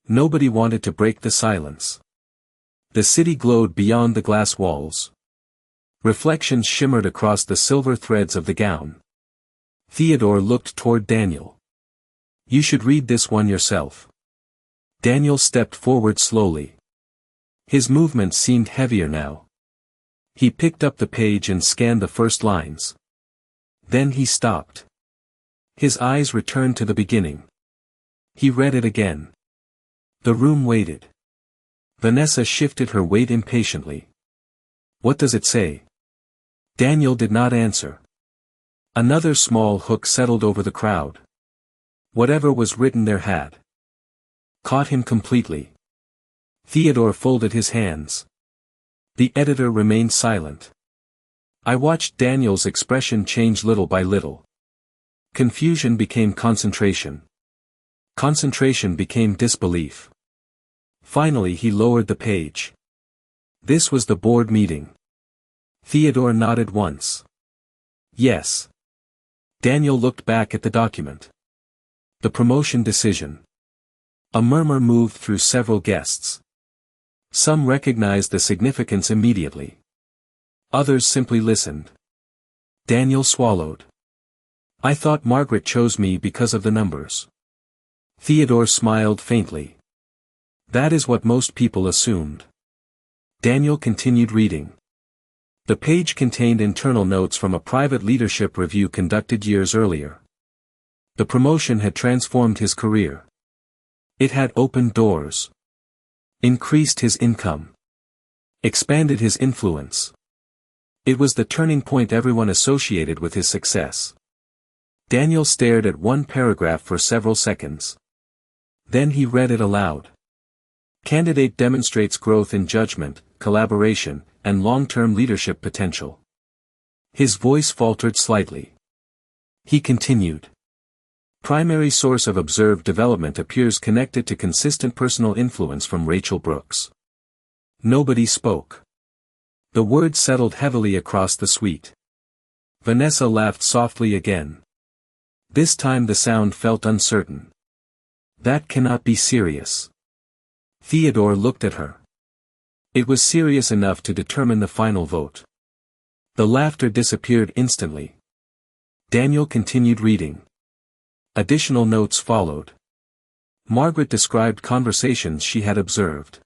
Nobody wanted to break the silence. The city glowed beyond the glass walls. Reflections shimmered across the silver threads of the gown. Theodore looked toward Daniel. You should read this one yourself. Daniel stepped forward slowly. His movements seemed heavier now. He picked up the page and scanned the first lines. Then he stopped. His eyes returned to the beginning. He read it again. The room waited. Vanessa shifted her weight impatiently. What does it say? Daniel did not answer. Another small hook settled over the crowd. Whatever was written there had caught him completely. Theodore folded his hands. The editor remained silent. I watched Daniel's expression change little by little. Confusion became concentration. Concentration became disbelief. Finally he lowered the page. This was the board meeting. Theodore nodded once. Yes. Daniel looked back at the document. The promotion decision. A murmur moved through several guests. Some recognized the significance immediately. Others simply listened. Daniel swallowed. I thought Margaret chose me because of the numbers. Theodore smiled faintly. That is what most people assumed. Daniel continued reading. The page contained internal notes from a private leadership review conducted years earlier. The promotion had transformed his career. It had opened doors. Increased his income. Expanded his influence. It was the turning point everyone associated with his success. Daniel stared at one paragraph for several seconds. Then he read it aloud. Candidate demonstrates growth in judgment, collaboration, and long-term leadership potential. His voice faltered slightly. He continued. Primary source of observed development appears connected to consistent personal influence from Rachel Brooks. Nobody spoke. The words settled heavily across the suite. Vanessa laughed softly again. This time the sound felt uncertain. That cannot be serious. Theodore looked at her. It was serious enough to determine the final vote. The laughter disappeared instantly. Daniel continued reading. Additional notes followed. Margaret described conversations she had observed.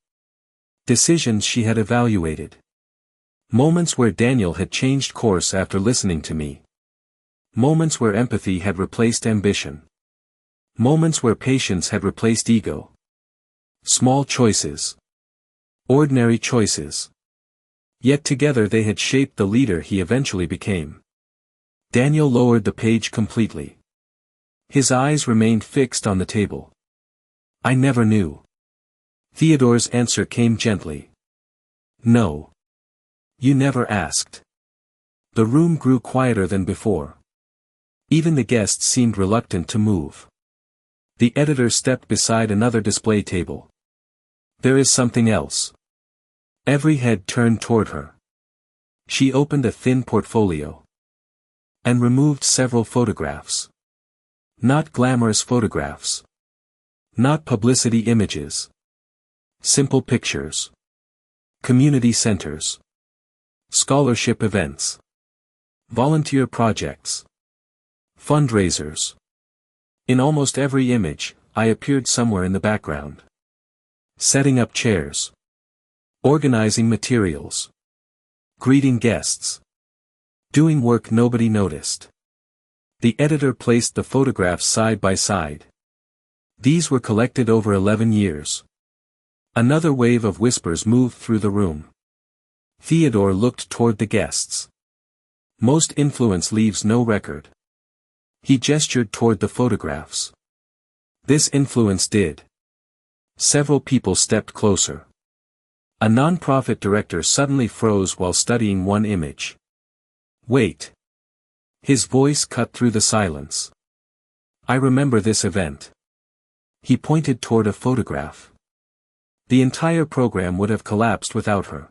Decisions she had evaluated. Moments where Daniel had changed course after listening to me. Moments where empathy had replaced ambition. Moments where patience had replaced ego. Small choices. Ordinary choices. Yet together they had shaped the leader he eventually became. Daniel lowered the page completely. His eyes remained fixed on the table. I never knew. Theodore's answer came gently. No. You never asked. The room grew quieter than before. Even the guests seemed reluctant to move. The editor stepped beside another display table. There is something else. Every head turned toward her. She opened a thin portfolio. And removed several photographs. Not glamorous photographs. Not publicity images. Simple pictures. Community centers. Scholarship events. Volunteer projects. Fundraisers. In almost every image, I appeared somewhere in the background. Setting up chairs. Organizing materials. Greeting guests. Doing work nobody noticed. The editor placed the photographs side by side. These were collected over 11 years. Another wave of whispers moved through the room. Theodore looked toward the guests. Most influence leaves no record. He gestured toward the photographs. This influence did. Several people stepped closer. A non-profit director suddenly froze while studying one image. Wait. His voice cut through the silence. I remember this event. He pointed toward a photograph. The entire program would have collapsed without her.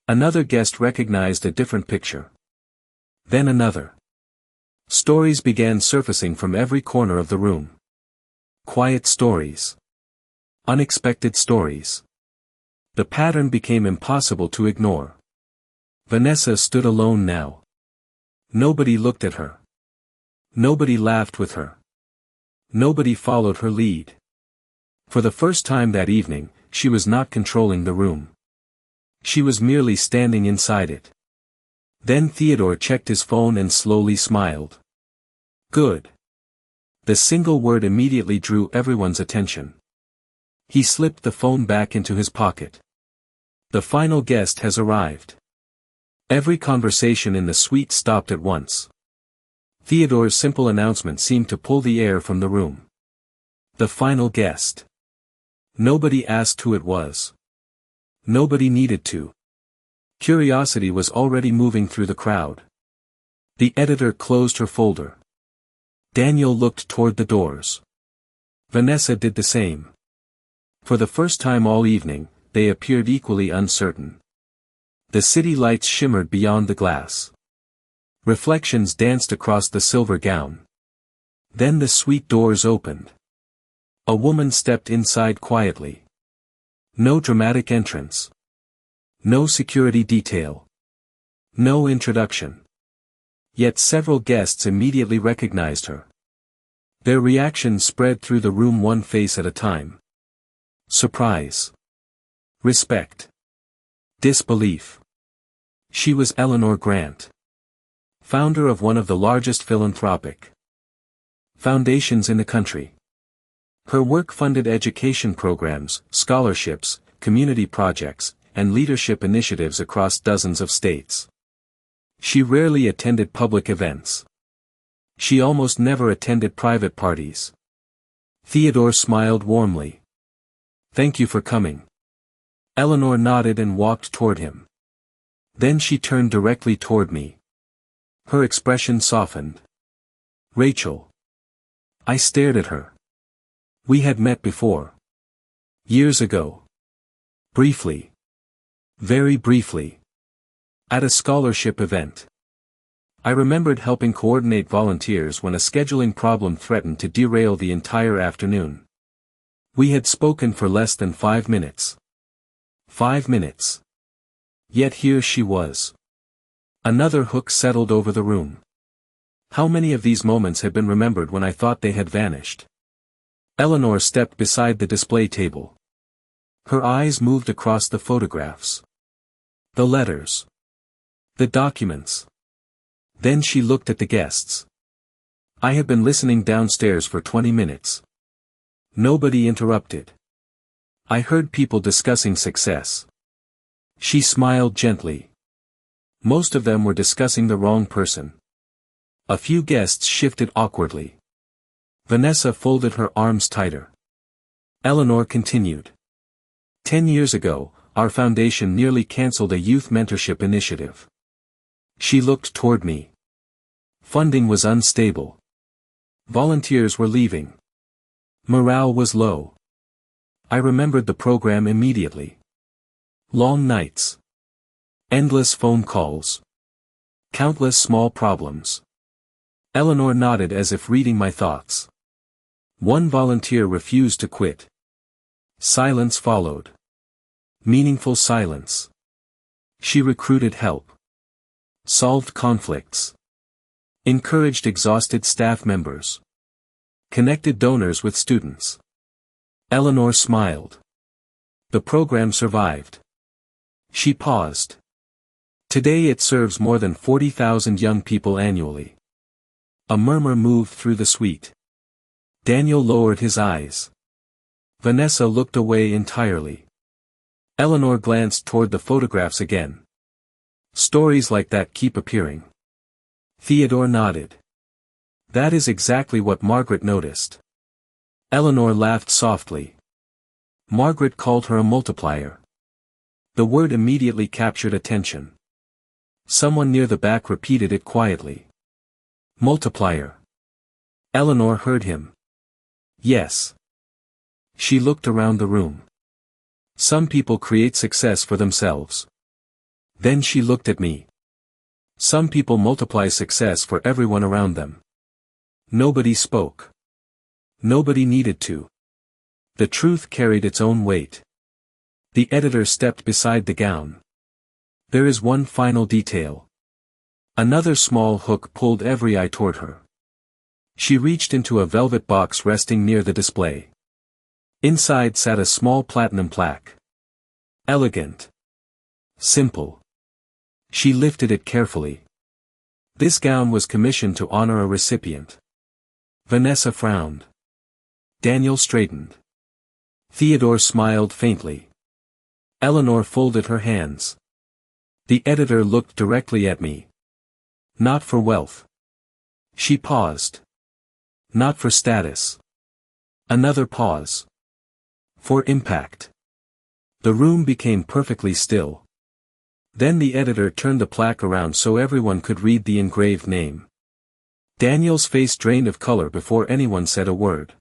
Another guest recognized a different picture. Then another. Stories began surfacing from every corner of the room. Quiet stories. Unexpected stories. The pattern became impossible to ignore. Vanessa stood alone now. Nobody looked at her. Nobody laughed with her. Nobody followed her lead. For the first time that evening, she was not controlling the room. She was merely standing inside it. Then Theodore checked his phone and slowly smiled. Good. The single word immediately drew everyone's attention. He slipped the phone back into his pocket. The final guest has arrived. Every conversation in the suite stopped at once. Theodore's simple announcement seemed to pull the air from the room. The final guest. Nobody asked who it was. Nobody needed to. Curiosity was already moving through the crowd. The editor closed her folder. Daniel looked toward the doors. Vanessa did the same. For the first time all evening, they appeared equally uncertain. The city lights shimmered beyond the glass. Reflections danced across the silver gown. Then the suite doors opened. A woman stepped inside quietly. No dramatic entrance. No security detail. No introduction. Yet several guests immediately recognized her. Their reactions spread through the room one face at a time. Surprise. Respect. Disbelief. She was Eleanor Grant, founder of one of the largest philanthropic foundations in the country. Her work funded education programs, scholarships, community projects, and leadership initiatives across dozens of states. She rarely attended public events. She almost never attended private parties. Theodore smiled warmly. "Thank you for coming." Eleanor nodded and walked toward him. Then she turned directly toward me. Her expression softened. "Rachel." I stared at her. We had met before. Years ago. Briefly. Very briefly. At a scholarship event. I remembered helping coordinate volunteers when a scheduling problem threatened to derail the entire afternoon. We had spoken for less than 5 minutes. 5 minutes. Yet here she was. Another hook settled over the room. How many of these moments had been remembered when I thought they had vanished? Eleanor stepped beside the display table. Her eyes moved across the photographs. The letters. The documents. Then she looked at the guests. I had been listening downstairs for 20 minutes. Nobody interrupted. I heard people discussing success. She smiled gently. Most of them were discussing the wrong person. A few guests shifted awkwardly. Vanessa folded her arms tighter. Eleanor continued. 10 years ago, our foundation nearly canceled a youth mentorship initiative. She looked toward me. Funding was unstable. Volunteers were leaving. Morale was low. I remembered the program immediately. Long nights. Endless phone calls. Countless small problems. Eleanor nodded as if reading my thoughts. One volunteer refused to quit. Silence followed. Meaningful silence. She recruited help. Solved conflicts. Encouraged exhausted staff members. Connected donors with students. Eleanor smiled. The program survived. She paused. Today it serves more than 40,000 young people annually. A murmur moved through the suite. Daniel lowered his eyes. Vanessa looked away entirely. Eleanor glanced toward the photographs again. Stories like that keep appearing. Theodore nodded. That is exactly what Margaret noticed. Eleanor laughed softly. Margaret called her a multiplier. The word immediately captured attention. Someone near the back repeated it quietly. Multiplier. Eleanor heard him. Yes. She looked around the room. Some people create success for themselves. Then she looked at me. Some people multiply success for everyone around them. Nobody spoke. Nobody needed to. The truth carried its own weight. The editor stepped beside the gown. There is one final detail. Another small hook pulled every eye toward her. She reached into a velvet box resting near the display. Inside sat a small platinum plaque. Elegant. Simple. She lifted it carefully. This gown was commissioned to honor a recipient. Vanessa frowned. Daniel straightened. Theodore smiled faintly. Eleanor folded her hands. The editor looked directly at me. Not for wealth. She paused. Not for status. Another pause. For impact. The room became perfectly still. Then the editor turned the plaque around so everyone could read the engraved name. Daniel's face drained of color before anyone said a word.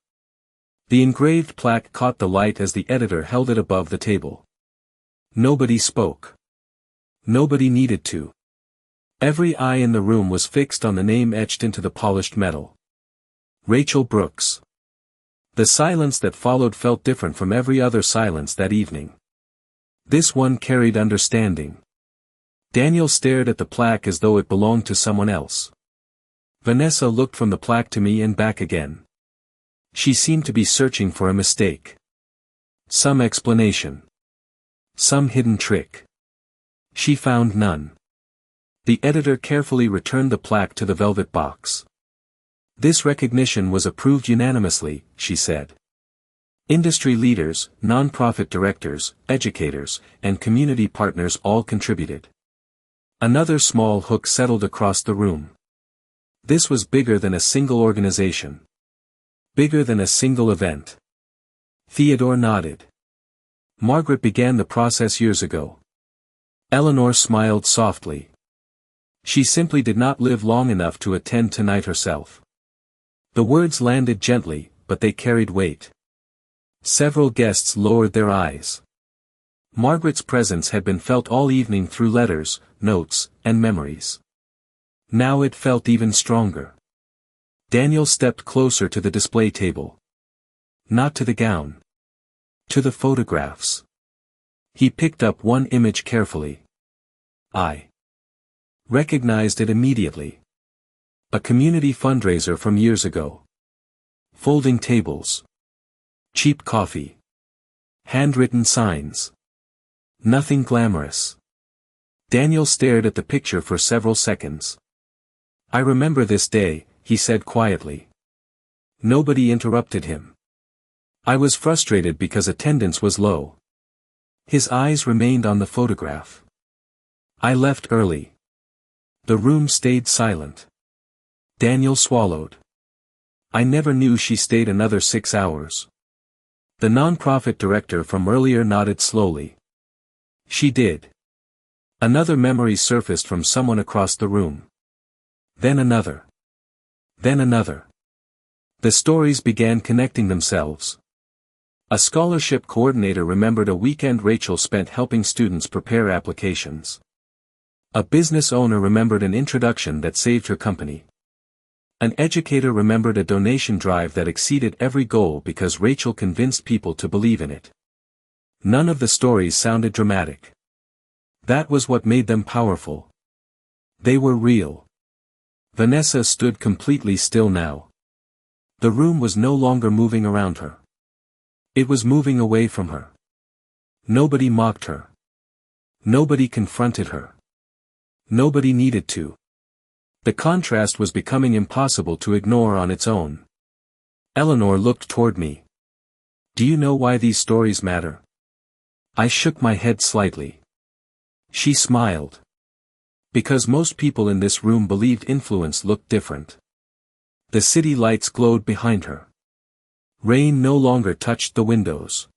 The engraved plaque caught the light as the editor held it above the table. Nobody spoke. Nobody needed to. Every eye in the room was fixed on the name etched into the polished metal. Rachel Brooks. The silence that followed felt different from every other silence that evening. This one carried understanding. Daniel stared at the plaque as though it belonged to someone else. Vanessa looked from the plaque to me and back again. She seemed to be searching for a mistake. Some explanation. Some hidden trick. She found none. The editor carefully returned the plaque to the velvet box. This recognition was approved unanimously, she said. Industry leaders, non-profit directors, educators, and community partners all contributed. Another small hook settled across the room. This was bigger than a single organization. Bigger than a single event. Theodore nodded. Margaret began the process years ago. Eleanor smiled softly. She simply did not live long enough to attend tonight herself. The words landed gently, but they carried weight. Several guests lowered their eyes. Margaret's presence had been felt all evening through letters, notes, and memories. Now it felt even stronger. Daniel stepped closer to the display table. Not to the gown. To the photographs. He picked up one image carefully. I recognized it immediately. A community fundraiser from years ago. Folding tables. Cheap coffee. Handwritten signs. Nothing glamorous. Daniel stared at the picture for several seconds. I remember this day, he said quietly. Nobody interrupted him. I was frustrated because attendance was low. His eyes remained on the photograph. I left early. The room stayed silent. Daniel swallowed. I never knew she stayed another 6 hours. The nonprofit director from earlier nodded slowly. She did. Another memory surfaced from someone across the room. Then another. Then another. The stories began connecting themselves. A scholarship coordinator remembered a weekend Rachel spent helping students prepare applications. A business owner remembered an introduction that saved her company. An educator remembered a donation drive that exceeded every goal because Rachel convinced people to believe in it. None of the stories sounded dramatic. That was what made them powerful. They were real. Vanessa stood completely still now. The room was no longer moving around her. It was moving away from her. Nobody mocked her. Nobody confronted her. Nobody needed to. The contrast was becoming impossible to ignore on its own. Eleanor looked toward me. Do you know why these stories matter? I shook my head slightly. She smiled. Because most people in this room believed influence looked different. The city lights glowed behind her. Rain no longer touched the windows.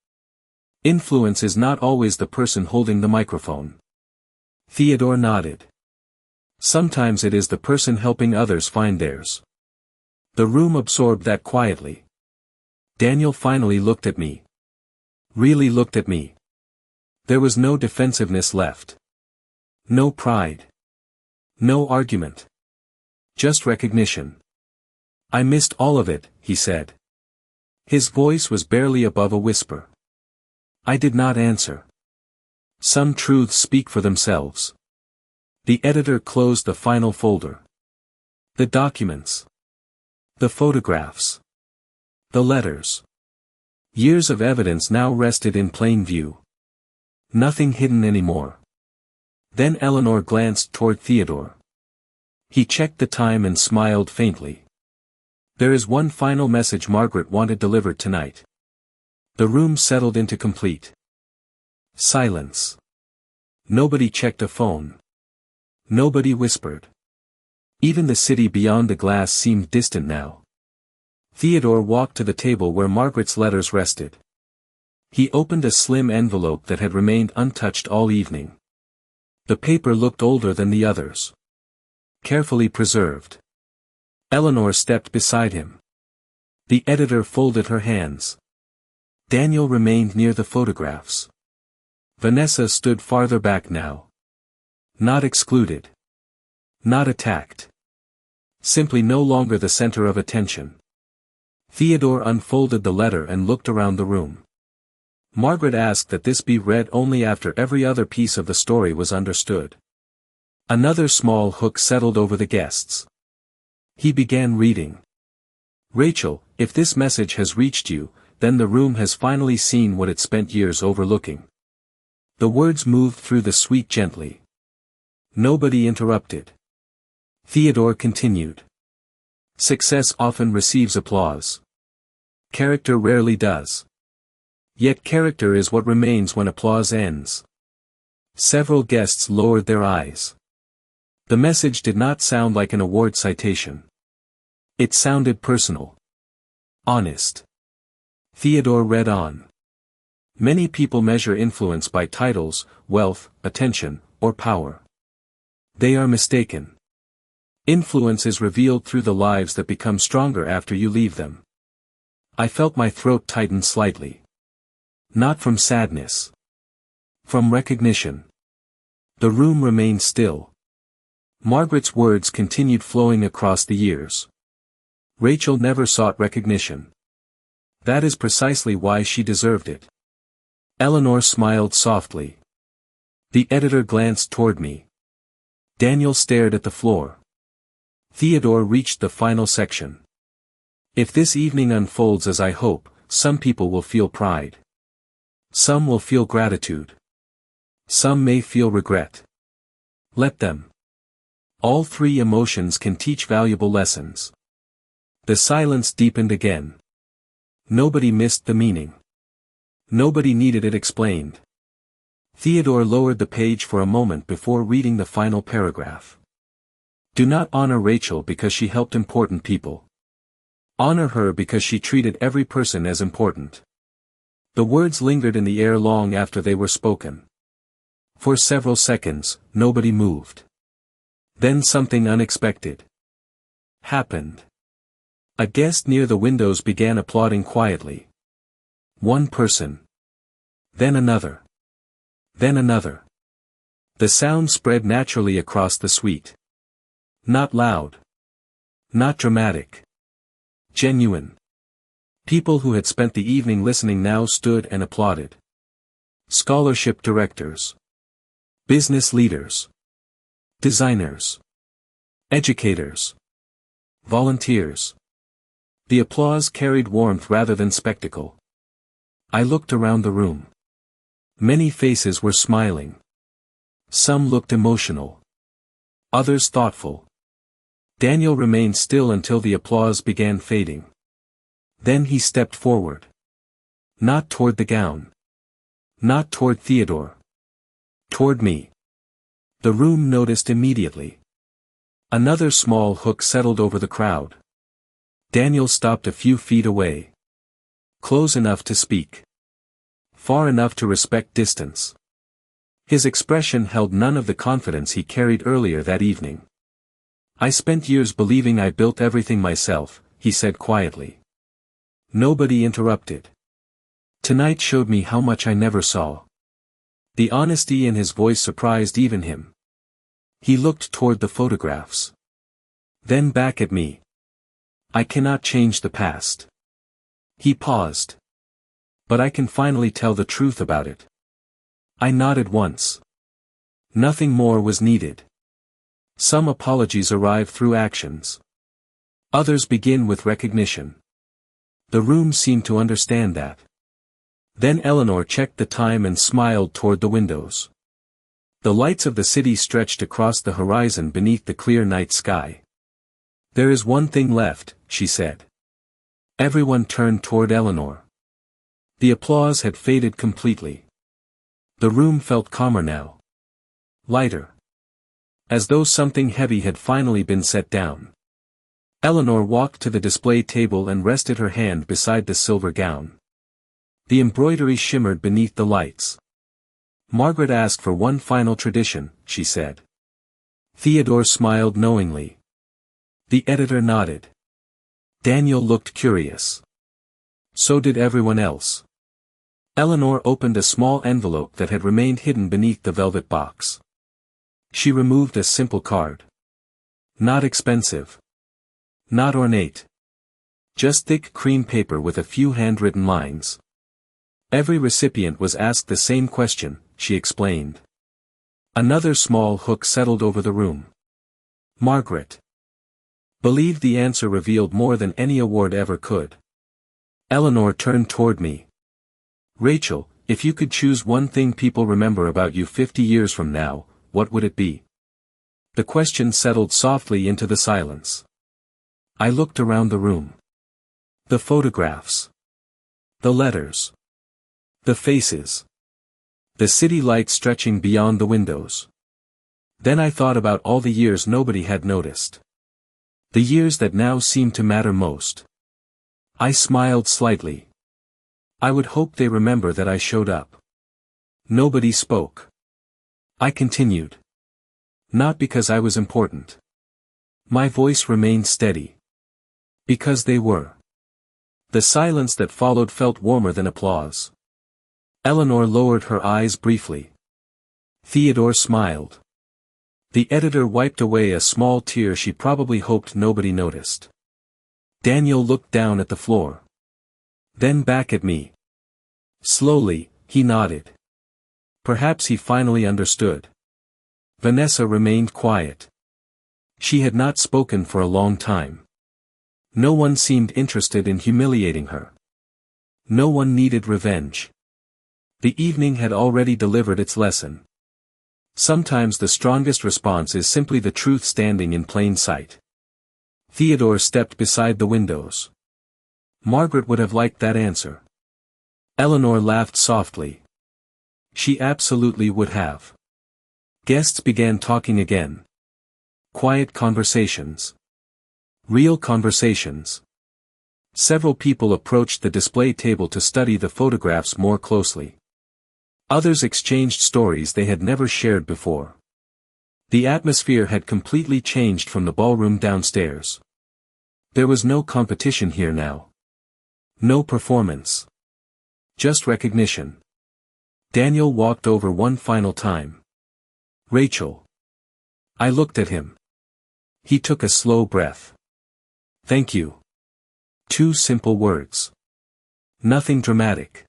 Influence is not always the person holding the microphone. Theodore nodded. Sometimes it is the person helping others find theirs. The room absorbed that quietly. Daniel finally looked at me. Really looked at me. There was no defensiveness left. No pride. No argument. Just recognition. I missed all of it, he said. His voice was barely above a whisper. I did not answer. Some truths speak for themselves. The editor closed the final folder. The documents. The photographs. The letters. Years of evidence now rested in plain view. Nothing hidden anymore. Then Eleanor glanced toward Theodore. He checked the time and smiled faintly. There is one final message Margaret wanted delivered tonight. The room settled into complete silence. Nobody checked a phone. Nobody whispered. Even the city beyond the glass seemed distant now. Theodore walked to the table where Margaret's letters rested. He opened a slim envelope that had remained untouched all evening. The paper looked older than the others. Carefully preserved. Eleanor stepped beside him. The editor folded her hands. Daniel remained near the photographs. Vanessa stood farther back now. Not excluded. Not attacked. Simply no longer the center of attention. Theodore unfolded the letter and looked around the room. Margaret asked that this be read only after every other piece of the story was understood. Another small hook settled over the guests. He began reading. Rachel, if this message has reached you, then the room has finally seen what it spent years overlooking. The words moved through the suite gently. Nobody interrupted. Theodore continued. Success often receives applause. Character rarely does. Yet character is what remains when applause ends. Several guests lowered their eyes. The message did not sound like an award citation. It sounded personal. Honest. Theodore read on. Many people measure influence by titles, wealth, attention, or power. They are mistaken. Influence is revealed through the lives that become stronger after you leave them. I felt my throat tighten slightly. Not from sadness. From recognition. The room remained still. Margaret's words continued flowing across the years. Rachel never sought recognition. That is precisely why she deserved it. Eleanor smiled softly. The editor glanced toward me. Daniel stared at the floor. Theodore reached the final section. If this evening unfolds as I hope, some people will feel pride. Some will feel gratitude. Some may feel regret. Let them. All three emotions can teach valuable lessons. The silence deepened again. Nobody missed the meaning. Nobody needed it explained. Theodore lowered the page for a moment before reading the final paragraph. Do not honor Rachel because she helped important people. Honor her because she treated every person as important. The words lingered in the air long after they were spoken. For several seconds, nobody moved. Then something unexpected happened. A guest near the windows began applauding quietly. One person. Then another. Then another. The sound spread naturally across the suite. Not loud. Not dramatic. Genuine. People who had spent the evening listening now stood and applauded. Scholarship directors. Business leaders. Designers. Educators. Volunteers. The applause carried warmth rather than spectacle. I looked around the room. Many faces were smiling. Some looked emotional. Others thoughtful. Daniel remained still until the applause began fading. Then he stepped forward. Not toward the gown. Not toward Theodore. Toward me. The room noticed immediately. Another small hook settled over the crowd. Daniel stopped a few feet away. Close enough to speak. Far enough to respect distance. His expression held none of the confidence he carried earlier that evening. I spent years believing I built everything myself, he said quietly. Nobody interrupted. Tonight showed me how much I never saw. The honesty in his voice surprised even him. He looked toward the photographs. Then back at me. I cannot change the past. He paused. But I can finally tell the truth about it. I nodded once. Nothing more was needed. Some apologies arrive through actions. Others begin with recognition. The room seemed to understand that. Then Eleanor checked the time and smiled toward the windows. The lights of the city stretched across the horizon beneath the clear night sky. There is one thing left, she said. Everyone turned toward Eleanor. The applause had faded completely. The room felt calmer now. Lighter. As though something heavy had finally been set down. Eleanor walked to the display table and rested her hand beside the silver gown. The embroidery shimmered beneath the lights. Margaret asked for one final tradition, she said. Theodore smiled knowingly. The editor nodded. Daniel looked curious. So did everyone else. Eleanor opened a small envelope that had remained hidden beneath the velvet box. She removed a simple card. Not expensive. Not ornate. Just thick cream paper with a few handwritten lines. Every recipient was asked the same question, she explained. Another small hook settled over the room. Margaret. Believed the answer revealed more than any award ever could. Eleanor turned toward me. Rachel, if you could choose one thing people remember about you 50 years from now, what would it be? The question settled softly into the silence. I looked around the room. The photographs. The letters. The faces. The city lights stretching beyond the windows. Then I thought about all the years nobody had noticed. The years that now seemed to matter most. I smiled slightly. I would hope they remember that I showed up. Nobody spoke. I continued. Not because I was important. My voice remained steady. Because they were. The silence that followed felt warmer than applause. Eleanor lowered her eyes briefly. Theodore smiled. The editor wiped away a small tear she probably hoped nobody noticed. Daniel looked down at the floor. Then back at me. Slowly, he nodded. Perhaps he finally understood. Vanessa remained quiet. She had not spoken for a long time. No one seemed interested in humiliating her. No one needed revenge. The evening had already delivered its lesson. Sometimes the strongest response is simply the truth standing in plain sight. Theodore stepped beside the windows. Margaret would have liked that answer. Eleanor laughed softly. She absolutely would have. Guests began talking again. Quiet conversations. Real conversations. Several people approached the display table to study the photographs more closely. Others exchanged stories they had never shared before. The atmosphere had completely changed from the ballroom downstairs. There was no competition here now. No performance. Just recognition. Daniel walked over one final time. Rachel. I looked at him. He took a slow breath. Thank you. 2 simple words. Nothing dramatic.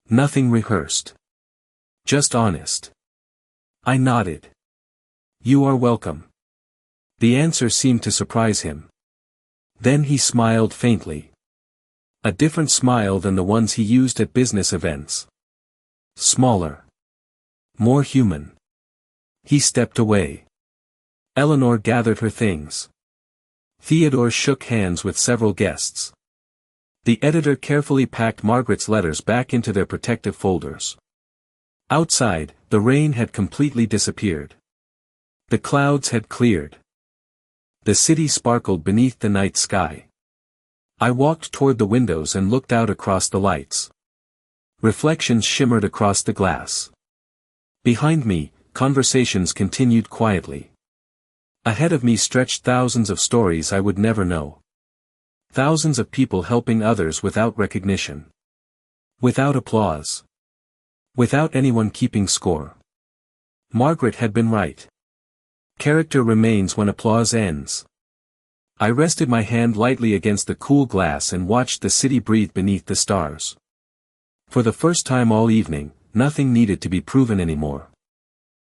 Nothing rehearsed. Just honest. I nodded. You are welcome. The answer seemed to surprise him. Then he smiled faintly. A different smile than the ones he used at business events. Smaller. More human. He stepped away. Eleanor gathered her things. Theodore shook hands with several guests. The editor carefully packed Margaret's letters back into their protective folders. Outside, the rain had completely disappeared. The clouds had cleared. The city sparkled beneath the night sky. I walked toward the windows and looked out across the lights. Reflections shimmered across the glass. Behind me, conversations continued quietly. Ahead of me stretched thousands of stories I would never know. Thousands of people helping others without recognition. Without applause. Without anyone keeping score. Margaret had been right. Character remains when applause ends. I rested my hand lightly against the cool glass and watched the city breathe beneath the stars. For the first time all evening, nothing needed to be proven anymore.